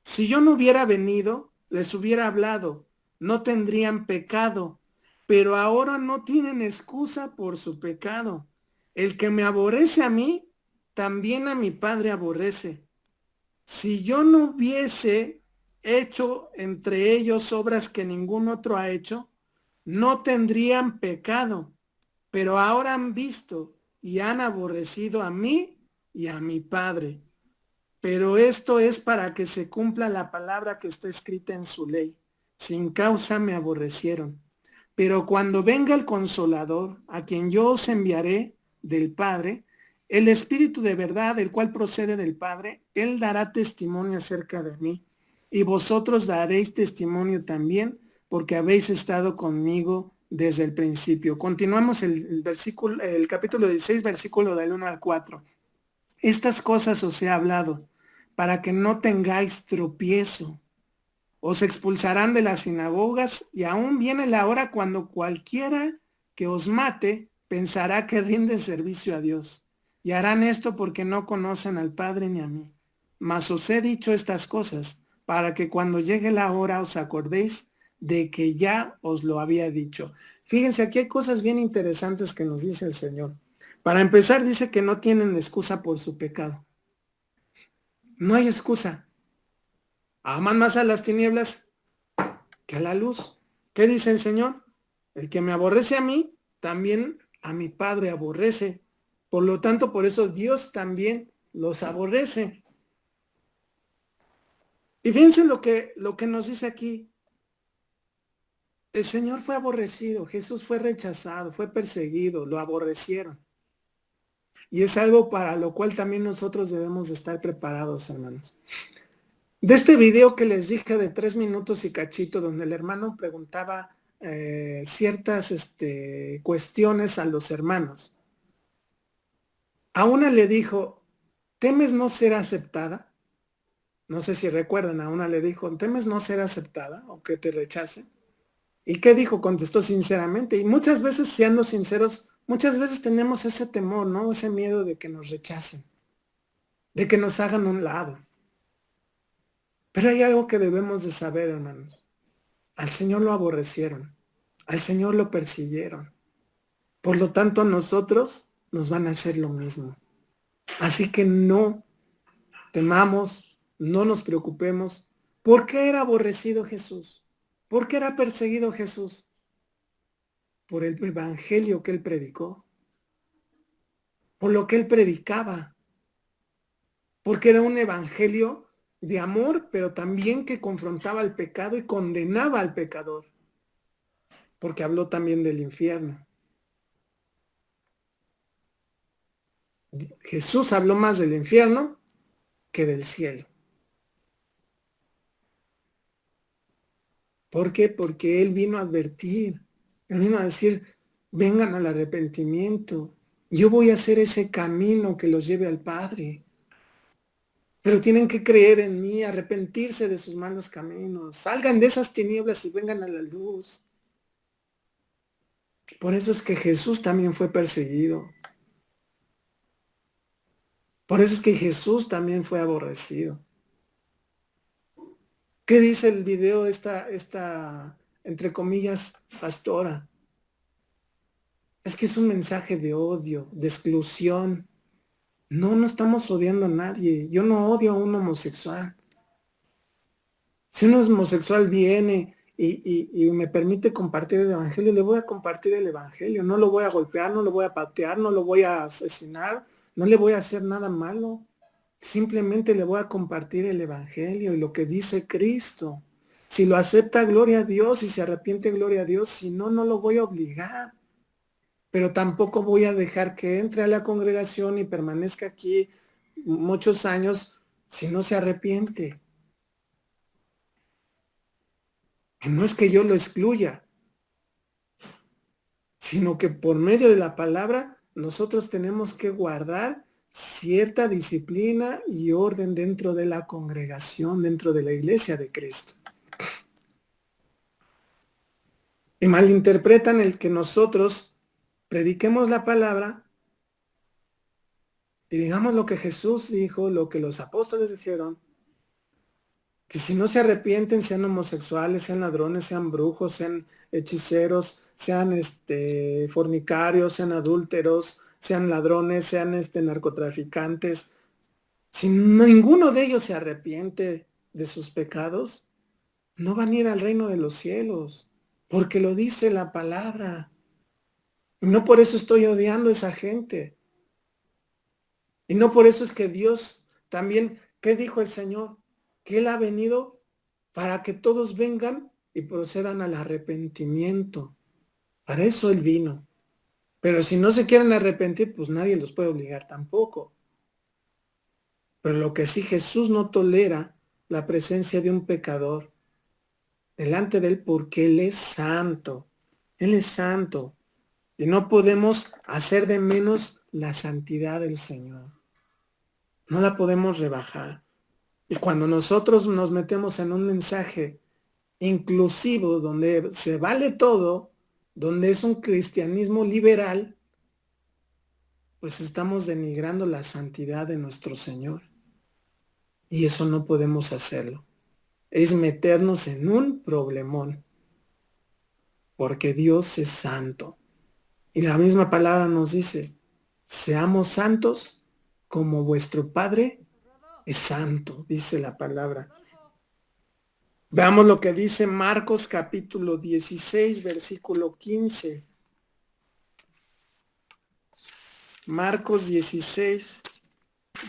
Si yo no hubiera venido, les hubiera hablado, no tendrían pecado, pero ahora no tienen excusa por su pecado. El que me aborrece a mí, también a mi Padre aborrece. Si yo no hubiese hecho entre ellos obras que ningún otro ha hecho, no tendrían pecado, pero ahora han visto y han aborrecido a mí y a mi Padre. Pero esto es para que se cumpla la palabra que está escrita en su ley. Sin causa me aborrecieron. Pero cuando venga el Consolador, a quien yo os enviaré del Padre, el Espíritu de verdad, el cual procede del Padre, Él dará testimonio acerca de mí. Y vosotros daréis testimonio también, porque habéis estado conmigo desde el principio. Continuamos el capítulo 16, versículo del 1 al 4. Estas cosas os he hablado, para que no tengáis tropiezo. Os expulsarán de las sinagogas, y aún viene la hora cuando cualquiera que os mate pensará que rinde servicio a Dios. Y harán esto porque no conocen al Padre ni a mí. Mas os he dicho estas cosas, para que cuando llegue la hora os acordéis de que ya os lo había dicho. Fíjense, aquí hay cosas bien interesantes que nos dice el Señor. Para empezar, dice que no tienen excusa por su pecado. No hay excusa. Aman más a las tinieblas que a la luz. ¿Qué dice el Señor? El que me aborrece a mí, también a mi Padre aborrece. Por lo tanto, por eso Dios también los aborrece. Y fíjense lo que nos dice aquí. El Señor fue aborrecido, Jesús fue rechazado, fue perseguido, lo aborrecieron. Y es algo para lo cual también nosotros debemos de estar preparados, hermanos. De este video que les dije de 3 minutos y cachito, donde el hermano preguntaba ciertas cuestiones a los hermanos. A una le dijo, ¿temes no ser aceptada? No sé si recuerdan, a una le dijo, ¿temes no ser aceptada o que te rechacen? ¿Y qué dijo? Contestó sinceramente. Y muchas veces, siendo sinceros, muchas veces tenemos ese temor, ¿no? Ese miedo de que nos rechacen, de que nos hagan a un lado. Pero hay algo que debemos de saber, hermanos. Al Señor lo aborrecieron, al Señor lo persiguieron. Por lo tanto, a nosotros nos van a hacer lo mismo. Así que no temamos, no nos preocupemos. ¿Por qué era aborrecido Jesús? ¿Por qué era perseguido Jesús? Por el evangelio que él predicó, por lo que él predicaba, porque era un evangelio de amor, pero también que confrontaba al pecado y condenaba al pecador, porque habló también del infierno. Jesús habló más del infierno que del cielo. ¿Por qué? Porque él vino a advertir, él vino a decir, vengan al arrepentimiento, yo voy a hacer ese camino que los lleve al Padre. Pero tienen que creer en mí, arrepentirse de sus malos caminos, salgan de esas tinieblas y vengan a la luz. Por eso es que Jesús también fue perseguido. Por eso es que Jesús también fue aborrecido. ¿Qué dice el video esta, entre comillas, pastora? Es que es un mensaje de odio, de exclusión. No estamos odiando a nadie. Yo no odio a un homosexual. Si un homosexual viene y me permite compartir el evangelio, le voy a compartir el evangelio. No lo voy a golpear, no lo voy a patear, no lo voy a asesinar, no le voy a hacer nada malo. Simplemente le voy a compartir el evangelio y lo que dice Cristo. Si lo acepta, gloria a Dios. Si se arrepiente, gloria a Dios. Si no, no lo voy a obligar. Pero tampoco voy a dejar que entre a la congregación y permanezca aquí muchos años si no se arrepiente. Y no es que yo lo excluya, sino que por medio de la palabra nosotros tenemos que guardar cierta disciplina y orden dentro de la congregación, dentro de la iglesia de Cristo. Y malinterpretan el que nosotros prediquemos la palabra y digamos lo que Jesús dijo, lo que los apóstoles dijeron, que si no se arrepienten, sean homosexuales, sean ladrones, sean brujos, sean hechiceros, sean fornicarios, sean adúlteros, sean ladrones, sean narcotraficantes. Si ninguno de ellos se arrepiente de sus pecados, no van a ir al reino de los cielos, porque lo dice la palabra. Y no por eso estoy odiando a esa gente. Y no por eso es que Dios también, ¿qué dijo el Señor? Que Él ha venido para que todos vengan y procedan al arrepentimiento. Para eso Él vino. Pero si no se quieren arrepentir, pues nadie los puede obligar tampoco. Pero lo que sí, Jesús no tolera la presencia de un pecador delante de Él porque Él es santo. Él es santo. Y no podemos hacer de menos la santidad del Señor. No la podemos rebajar. Y cuando nosotros nos metemos en un mensaje inclusivo, donde se vale todo, donde es un cristianismo liberal, pues estamos denigrando la santidad de nuestro Señor. Y eso no podemos hacerlo. Es meternos en un problemón. Porque Dios es santo. Y la misma palabra nos dice, seamos santos como vuestro Padre es santo, dice la palabra. Veamos lo que dice Marcos capítulo 16, versículo 15. Marcos 16,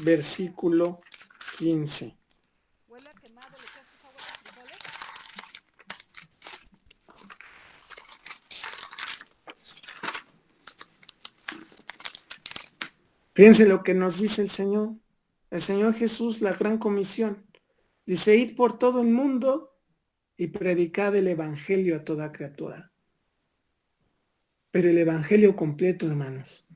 versículo 15. Fíjense lo que nos dice el Señor Jesús, la gran comisión. Dice, id por todo el mundo y predicad el evangelio a toda criatura. Pero el evangelio completo, hermanos.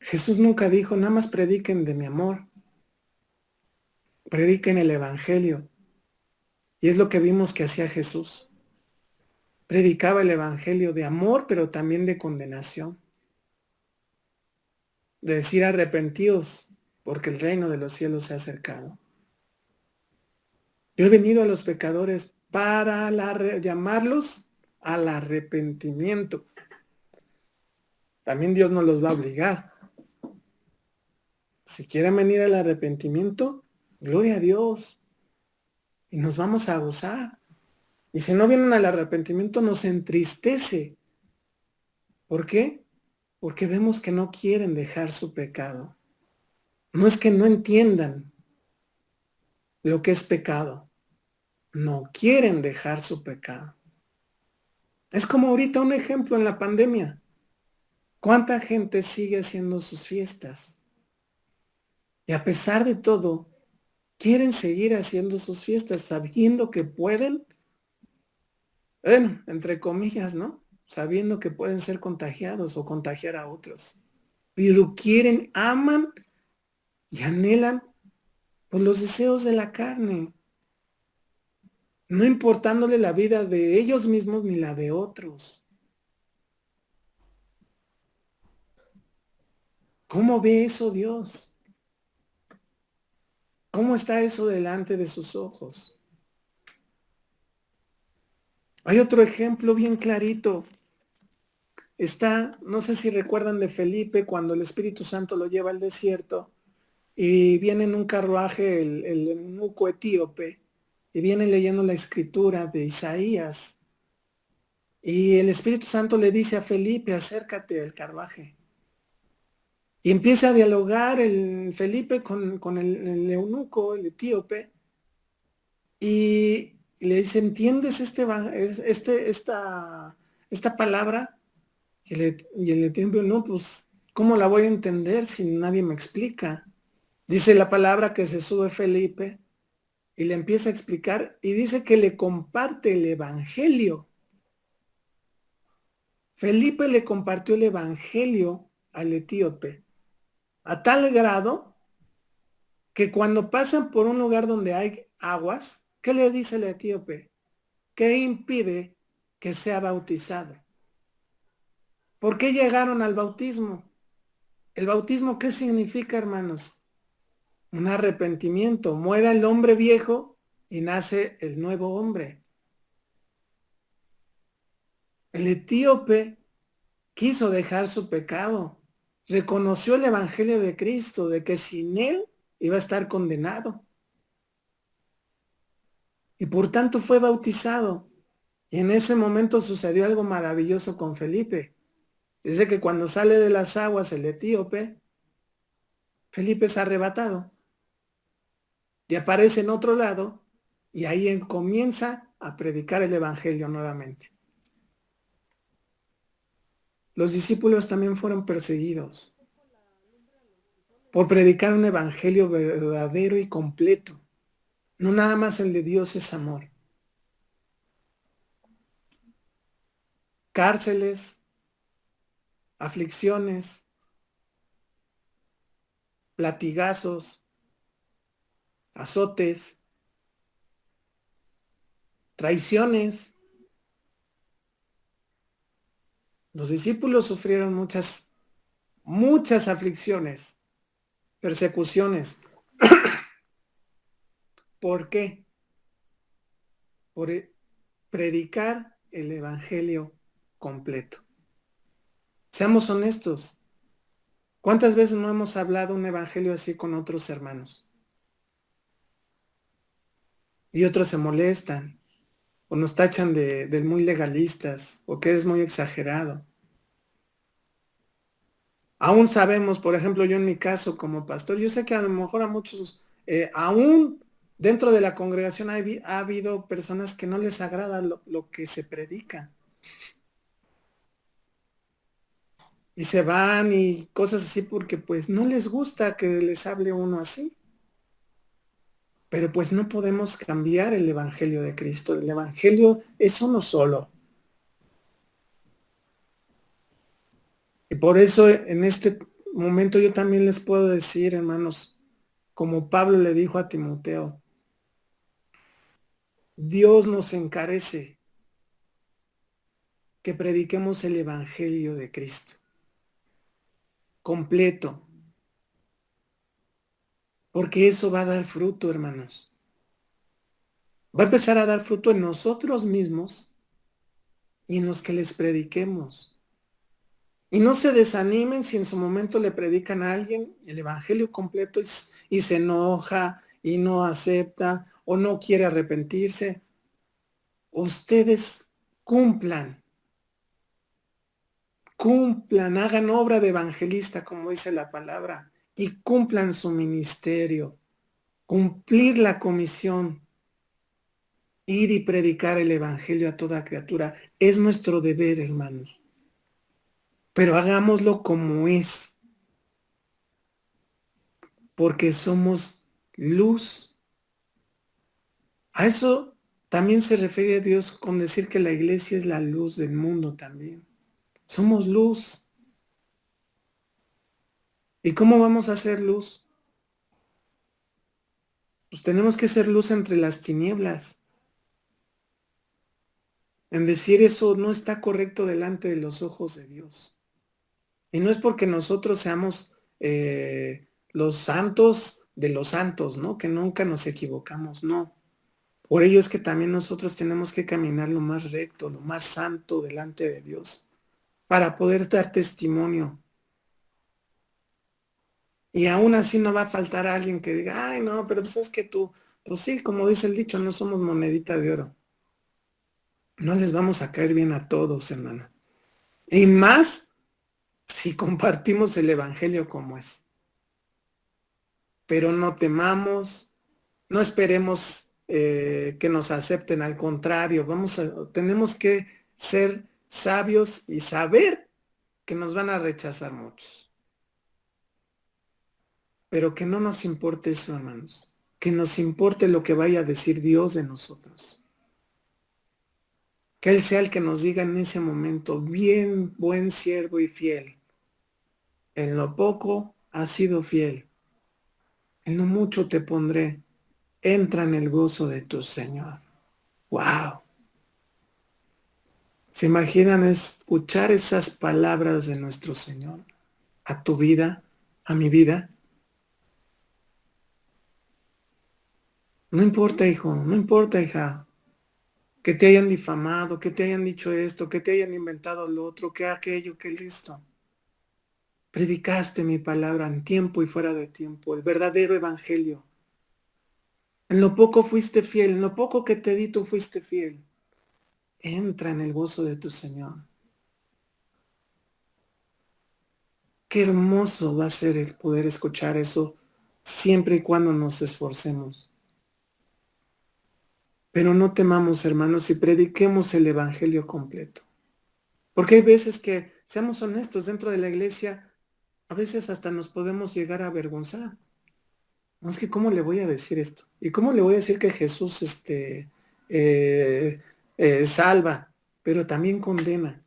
Jesús nunca dijo, nada más prediquen de mi amor. Prediquen el evangelio. Y es lo que vimos que hacía Jesús. Predicaba el evangelio de amor, pero también de condenación. De decir arrepentidos, porque el reino de los cielos se ha acercado. Yo he venido a los pecadores para llamarlos al arrepentimiento. También Dios no los va a obligar. Si quieren venir al arrepentimiento, gloria a Dios. Y nos vamos a gozar. Y si no vienen al arrepentimiento, nos entristece. ¿Por qué? Porque vemos que no quieren dejar su pecado. No es que no entiendan lo que es pecado. No quieren dejar su pecado. Es como ahorita un ejemplo en la pandemia. ¿Cuánta gente sigue haciendo sus fiestas? Y a pesar de todo, quieren seguir haciendo sus fiestas sabiendo que pueden, bueno, entre comillas, ¿no? Sabiendo que pueden ser contagiados o contagiar a otros. Pero quieren, aman y anhelan por los deseos de la carne, no importándole la vida de ellos mismos ni la de otros. ¿Cómo ve eso Dios? ¿Cómo está eso delante de sus ojos? Hay otro ejemplo bien clarito. Está, no sé si recuerdan de Felipe cuando el Espíritu Santo lo lleva al desierto y viene en un carruaje el eunuco etíope y viene leyendo la escritura de Isaías. Y el Espíritu Santo le dice a Felipe, acércate al carruaje. Y empieza a dialogar el Felipe con el eunuco, el etíope, y le dice, ¿entiendes esta palabra? Y el etíope, no, pues, ¿cómo la voy a entender si nadie me explica? Dice la palabra que se sube Felipe y le empieza a explicar y dice que le comparte el evangelio. Felipe le compartió el evangelio al etíope a tal grado que cuando pasan por un lugar donde hay aguas, ¿qué le dice el etíope? ¿Qué impide que sea bautizado? ¿Por qué llegaron al bautismo? ¿El bautismo qué significa, hermanos? Un arrepentimiento. Muera el hombre viejo y nace el nuevo hombre. El etíope quiso dejar su pecado. Reconoció el evangelio de Cristo, de que sin él iba a estar condenado. Y por tanto fue bautizado. Y en ese momento sucedió algo maravilloso con Felipe. Dice que cuando sale de las aguas el etíope, Felipe es arrebatado. Y aparece en otro lado, y ahí él comienza a predicar el evangelio nuevamente. Los discípulos también fueron perseguidos por predicar un evangelio verdadero y completo. No nada más el de Dios es amor. Cárceles, aflicciones, latigazos, azotes, traiciones. Los discípulos sufrieron muchas aflicciones, persecuciones. ¿Por qué? Por predicar el evangelio completo. Seamos honestos. ¿Cuántas veces no hemos hablado un evangelio así con otros hermanos? Y otros se molestan, o nos tachan de muy legalistas, o que es muy exagerado. Aún sabemos, por ejemplo, yo en mi caso como pastor, yo sé que a lo mejor a muchos, aún dentro de la congregación ha habido personas que no les agrada lo que se predica. Y se van y cosas así porque pues no les gusta que les hable uno así. Pero pues no podemos cambiar el evangelio de Cristo. El evangelio es uno solo. Y por eso en este momento yo también les puedo decir, hermanos, como Pablo le dijo a Timoteo, Dios nos encarece que prediquemos el Evangelio de Cristo completo, porque eso va a dar fruto, hermanos. Va a empezar a dar fruto en nosotros mismos y en los que les prediquemos. Y no se desanimen si en su momento le predican a alguien el Evangelio completo y se enoja y no acepta o no quiere arrepentirse. Ustedes cumplan, hagan obra de evangelista, como dice la palabra, y cumplan su ministerio, cumplir la comisión, ir y predicar el Evangelio a toda criatura. Es nuestro deber, hermanos. Pero hagámoslo como es, porque somos luz. A eso también se refiere a Dios con decir que la iglesia es la luz del mundo también. Somos luz. ¿Y cómo vamos a hacer luz? Pues tenemos que ser luz entre las tinieblas. En decir eso no está correcto delante de los ojos de Dios. Y no es porque nosotros seamos los santos de los santos, ¿no? Que nunca nos equivocamos, no. Por ello es que también nosotros tenemos que caminar lo más recto, lo más santo delante de Dios, para poder dar testimonio. Y aún así no va a faltar alguien que diga, ay, no, pero pues es que tú, pues sí, como dice el dicho, no somos monedita de oro. No les vamos a caer bien a todos, hermano. Y más si compartimos el Evangelio como es. Pero no temamos, no esperemos que nos acepten, al contrario, tenemos que ser sabios y saber que nos van a rechazar muchos. Pero que no nos importe eso, hermanos. Que nos importe lo que vaya a decir Dios de nosotros. Que Él sea el que nos diga en ese momento, bien, buen siervo y fiel. En lo poco has sido fiel. En lo mucho te pondré. Entra en el gozo de tu Señor. ¡Wow! ¿Se imaginan escuchar esas palabras de nuestro Señor a tu vida, a mi vida? No importa, hijo, no importa, hija, que te hayan difamado, que te hayan dicho esto, que te hayan inventado lo otro, que aquello, que listo. Predicaste mi palabra en tiempo y fuera de tiempo, el verdadero evangelio. En lo poco fuiste fiel, en lo poco que te di tú fuiste fiel. Entra en el gozo de tu Señor. Qué hermoso va a ser el poder escuchar eso siempre y cuando nos esforcemos. Pero no temamos, hermanos, y prediquemos el evangelio completo. Porque hay veces que, seamos honestos, dentro de la iglesia, a veces hasta nos podemos llegar a avergonzar. No, es que ¿cómo le voy a decir esto? ¿Y cómo le voy a decir que Jesús salva, pero también condena?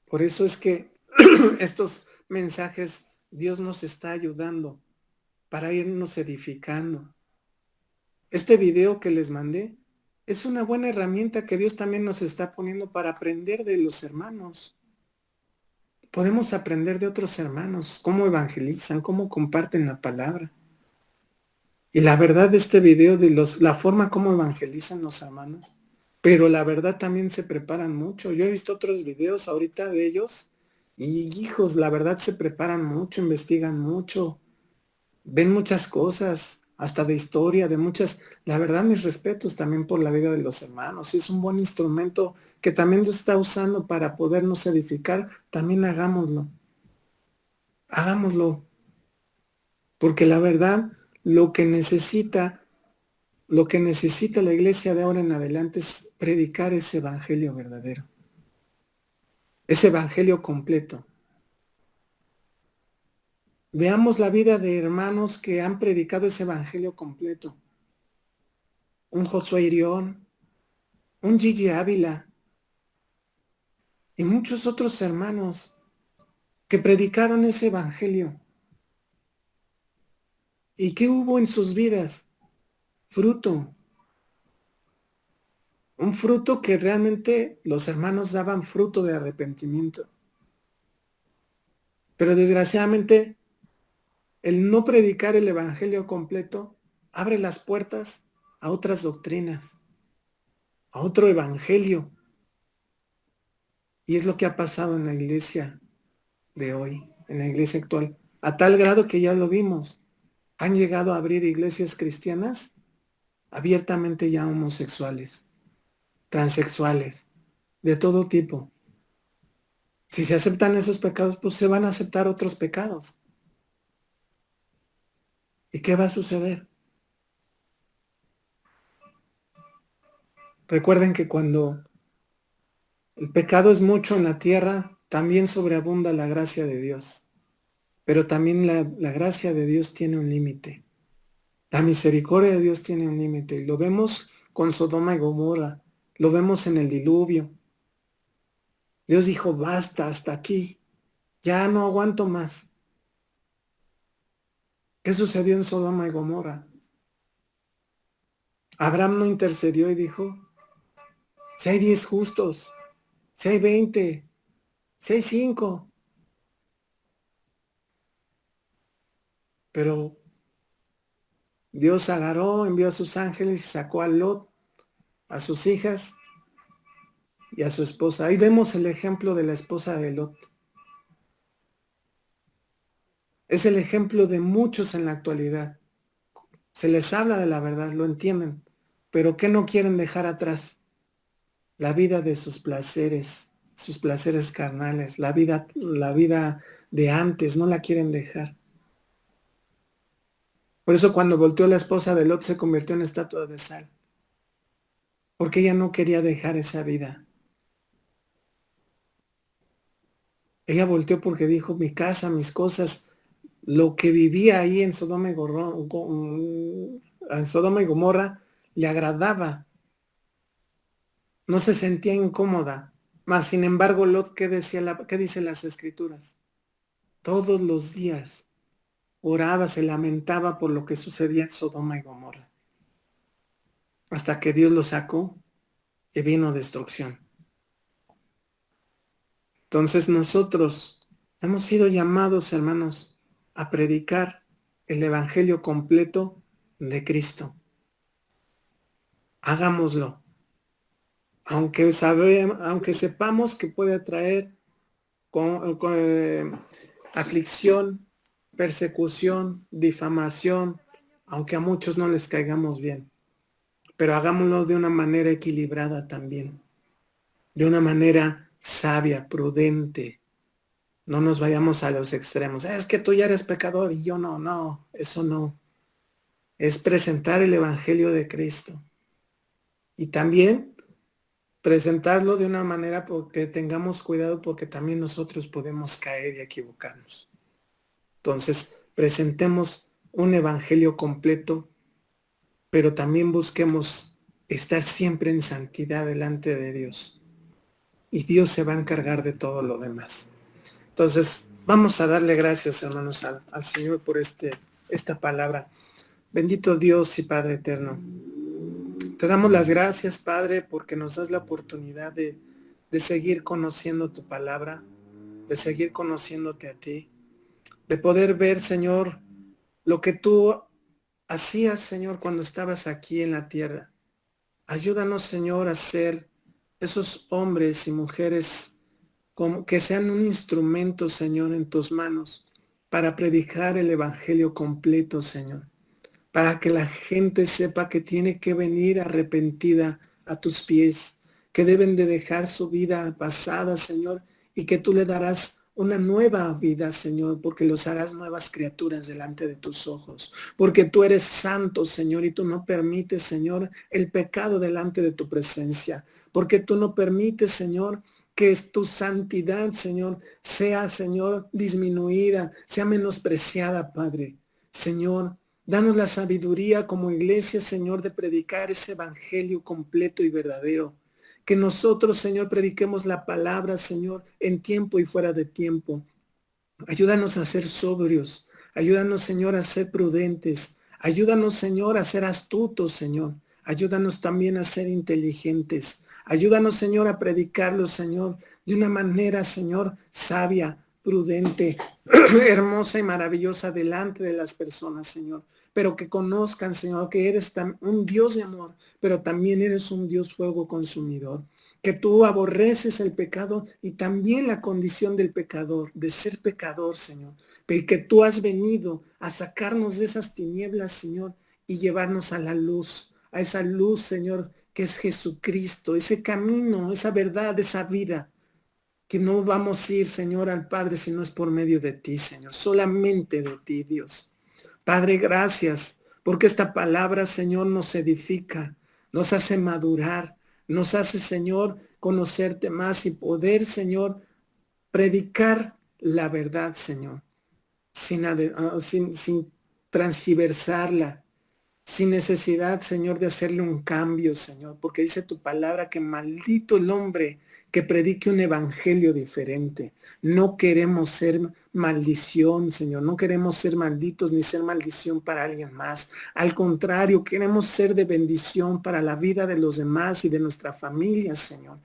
Por eso es que estos mensajes Dios nos está ayudando para irnos edificando. Este video que les mandé es una buena herramienta que Dios también nos está poniendo para aprender de los hermanos. Podemos aprender de otros hermanos, cómo evangelizan, cómo comparten la palabra. Y la verdad de este video, de la forma como evangelizan los hermanos, pero la verdad también se preparan mucho. Yo he visto otros videos ahorita de ellos y hijos, la verdad se preparan mucho, investigan mucho, ven muchas cosas, hasta de historia, de muchas. La verdad, mis respetos también por la vida de los hermanos. Es un buen instrumento que también Dios está usando para podernos edificar. También hagámoslo. Hagámoslo. Porque la verdad, lo que necesita la iglesia de ahora en adelante es predicar ese evangelio verdadero. Ese evangelio completo. Veamos la vida de hermanos que han predicado ese evangelio completo. Un Josué Irión, un Gigi Ávila y muchos otros hermanos que predicaron ese evangelio. ¿Y qué hubo en sus vidas? Fruto, Un fruto que realmente los hermanos daban fruto de arrepentimiento. Pero desgraciadamente, el no predicar el evangelio completo abre las puertas a otras doctrinas, a otro evangelio. Y es lo que ha pasado en la iglesia de hoy, en la iglesia actual, a tal grado que ya lo vimos. Han llegado a abrir iglesias cristianas abiertamente ya homosexuales, transexuales, de todo tipo. Si se aceptan esos pecados, pues se van a aceptar otros pecados. ¿Y qué va a suceder? Recuerden que cuando el pecado es mucho en la tierra, también sobreabunda la gracia de Dios. Pero también la gracia de Dios tiene un límite. La misericordia de Dios tiene un límite. Y lo vemos con Sodoma y Gomorra. Lo vemos en el diluvio. Dios dijo, basta, hasta aquí. Ya no aguanto más. ¿Qué sucedió en Sodoma y Gomorra? Abraham no intercedió y dijo, si hay 10 justos, si hay 20, si hay 5. Pero Dios agarró, envió a sus ángeles y sacó a Lot, a sus hijas y a su esposa. Ahí vemos el ejemplo de la esposa de Lot. Es el ejemplo de muchos en la actualidad. Se les habla de la verdad, lo entienden, pero ¿qué no quieren dejar atrás? La vida de sus placeres carnales, la vida de antes, no la quieren dejar. Por eso cuando volteó la esposa de Lot se convirtió en estatua de sal, porque ella no quería dejar esa vida. Ella volteó porque dijo, mi casa, mis cosas, lo que vivía ahí en Sodoma y Gomorra le agradaba. No se sentía incómoda. Mas, sin embargo, Lot, ¿qué dice las Escrituras? Todos los días oraba, se lamentaba por lo que sucedía en Sodoma y Gomorra. Hasta que Dios lo sacó y vino destrucción. Entonces nosotros hemos sido llamados, hermanos, a predicar el evangelio completo de Cristo. Hagámoslo. Aunque sepamos que puede traer aflicción, persecución, difamación, aunque a muchos no les caigamos bien. Pero hagámoslo de una manera equilibrada también. De una manera sabia, prudente. No nos vayamos a los extremos. Es que tú ya eres pecador y yo no, eso no. Es presentar el evangelio de Cristo. Y también presentarlo de una manera porque tengamos cuidado, porque también nosotros podemos caer y equivocarnos. Entonces, presentemos un evangelio completo, pero también busquemos estar siempre en santidad delante de Dios. Y Dios se va a encargar de todo lo demás. Entonces, vamos a darle gracias, hermanos, al Señor por esta palabra. Bendito Dios y Padre eterno. Te damos las gracias, Padre, porque nos das la oportunidad de seguir conociendo tu palabra, de seguir conociéndote a ti, de poder ver, Señor, lo que tú hacías, Señor, cuando estabas aquí en la tierra. Ayúdanos, Señor, a ser esos hombres y mujeres que sean un instrumento, Señor, en tus manos para predicar el evangelio completo, Señor. Para que la gente sepa que tiene que venir arrepentida a tus pies, que deben de dejar su vida pasada, Señor, y que tú le darás una nueva vida, Señor, porque los harás nuevas criaturas delante de tus ojos, porque tú eres santo, Señor, y tú no permites, Señor, el pecado delante de tu presencia, porque tú no permites, Señor, que tu santidad, Señor, sea, Señor, disminuida, sea menospreciada, Padre. Señor, danos la sabiduría como iglesia, Señor, de predicar ese evangelio completo y verdadero. Que nosotros, Señor, prediquemos la palabra, Señor, en tiempo y fuera de tiempo. Ayúdanos a ser sobrios. Ayúdanos, Señor, a ser prudentes. Ayúdanos, Señor, a ser astutos, Señor. Ayúdanos también a ser inteligentes. Ayúdanos, Señor, a predicarlo, Señor, de una manera, Señor, sabia, prudente, hermosa y maravillosa delante de las personas, Señor. Pero que conozcan, Señor, que eres un Dios de amor, pero también eres un Dios fuego consumidor. Que tú aborreces el pecado y también la condición del pecador, de ser pecador, Señor. Pero que tú has venido a sacarnos de esas tinieblas, Señor, y llevarnos a la luz, a esa luz, Señor, que es Jesucristo, ese camino, esa verdad, esa vida, que no vamos a ir, Señor, al Padre si no es por medio de ti, Señor, solamente de ti, Dios. Padre, gracias, porque esta palabra, Señor, nos edifica, nos hace madurar, nos hace, Señor, conocerte más y poder, Señor, predicar la verdad, Señor, sin transgiversarla, sin necesidad, Señor, de hacerle un cambio, Señor, porque dice tu palabra que maldito el hombre que predique un evangelio diferente. No queremos ser maldición, Señor, no queremos ser malditos ni ser maldición para alguien más. Al contrario, queremos ser de bendición para la vida de los demás y de nuestra familia, Señor,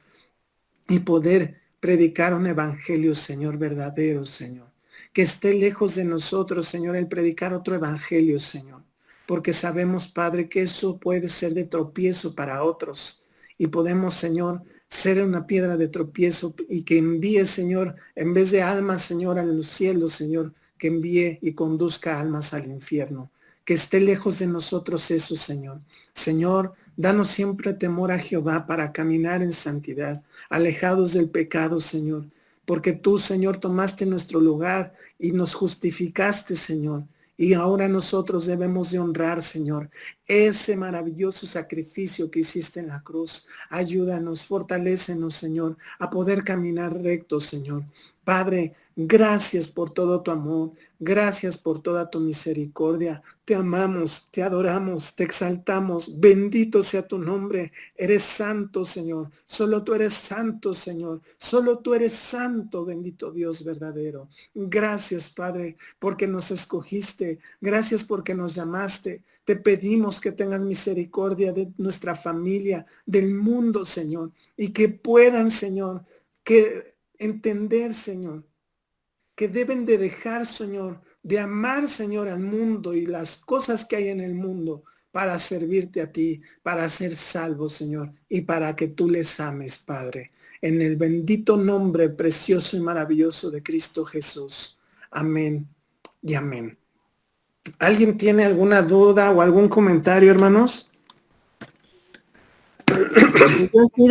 y poder predicar un evangelio, Señor, verdadero, Señor. Que esté lejos de nosotros, Señor, el predicar otro evangelio, Señor, porque sabemos, Padre, que eso puede ser de tropiezo para otros y podemos, Señor, ser una piedra de tropiezo y que envíe, Señor, en vez de almas, Señor, a los cielos, Señor, que envíe y conduzca almas al infierno. Que esté lejos de nosotros eso, Señor. Señor, danos siempre temor a Jehová para caminar en santidad, alejados del pecado, Señor, porque tú, Señor, tomaste nuestro lugar y nos justificaste, Señor. Y ahora nosotros debemos de honrar, Señor, ese maravilloso sacrificio que hiciste en la cruz. Ayúdanos, fortalécenos, Señor, a poder caminar recto, Señor. Padre, gracias por todo tu amor, gracias por toda tu misericordia. Te amamos, te adoramos, te exaltamos. Bendito sea tu nombre. Eres santo, Señor. Solo tú eres santo, Señor. Solo tú eres santo, bendito Dios verdadero. Gracias, Padre, porque nos escogiste. Gracias porque nos llamaste. Te pedimos que tengas misericordia de nuestra familia, del mundo, Señor, y que puedan, Señor, que entender, Señor, que deben de dejar, Señor, de amar, Señor, al mundo y las cosas que hay en el mundo para servirte a ti, para ser salvos, Señor, y para que tú les ames, Padre. En el bendito nombre precioso y maravilloso de Cristo Jesús. Amén y amén. ¿Alguien tiene alguna duda o algún comentario, hermanos?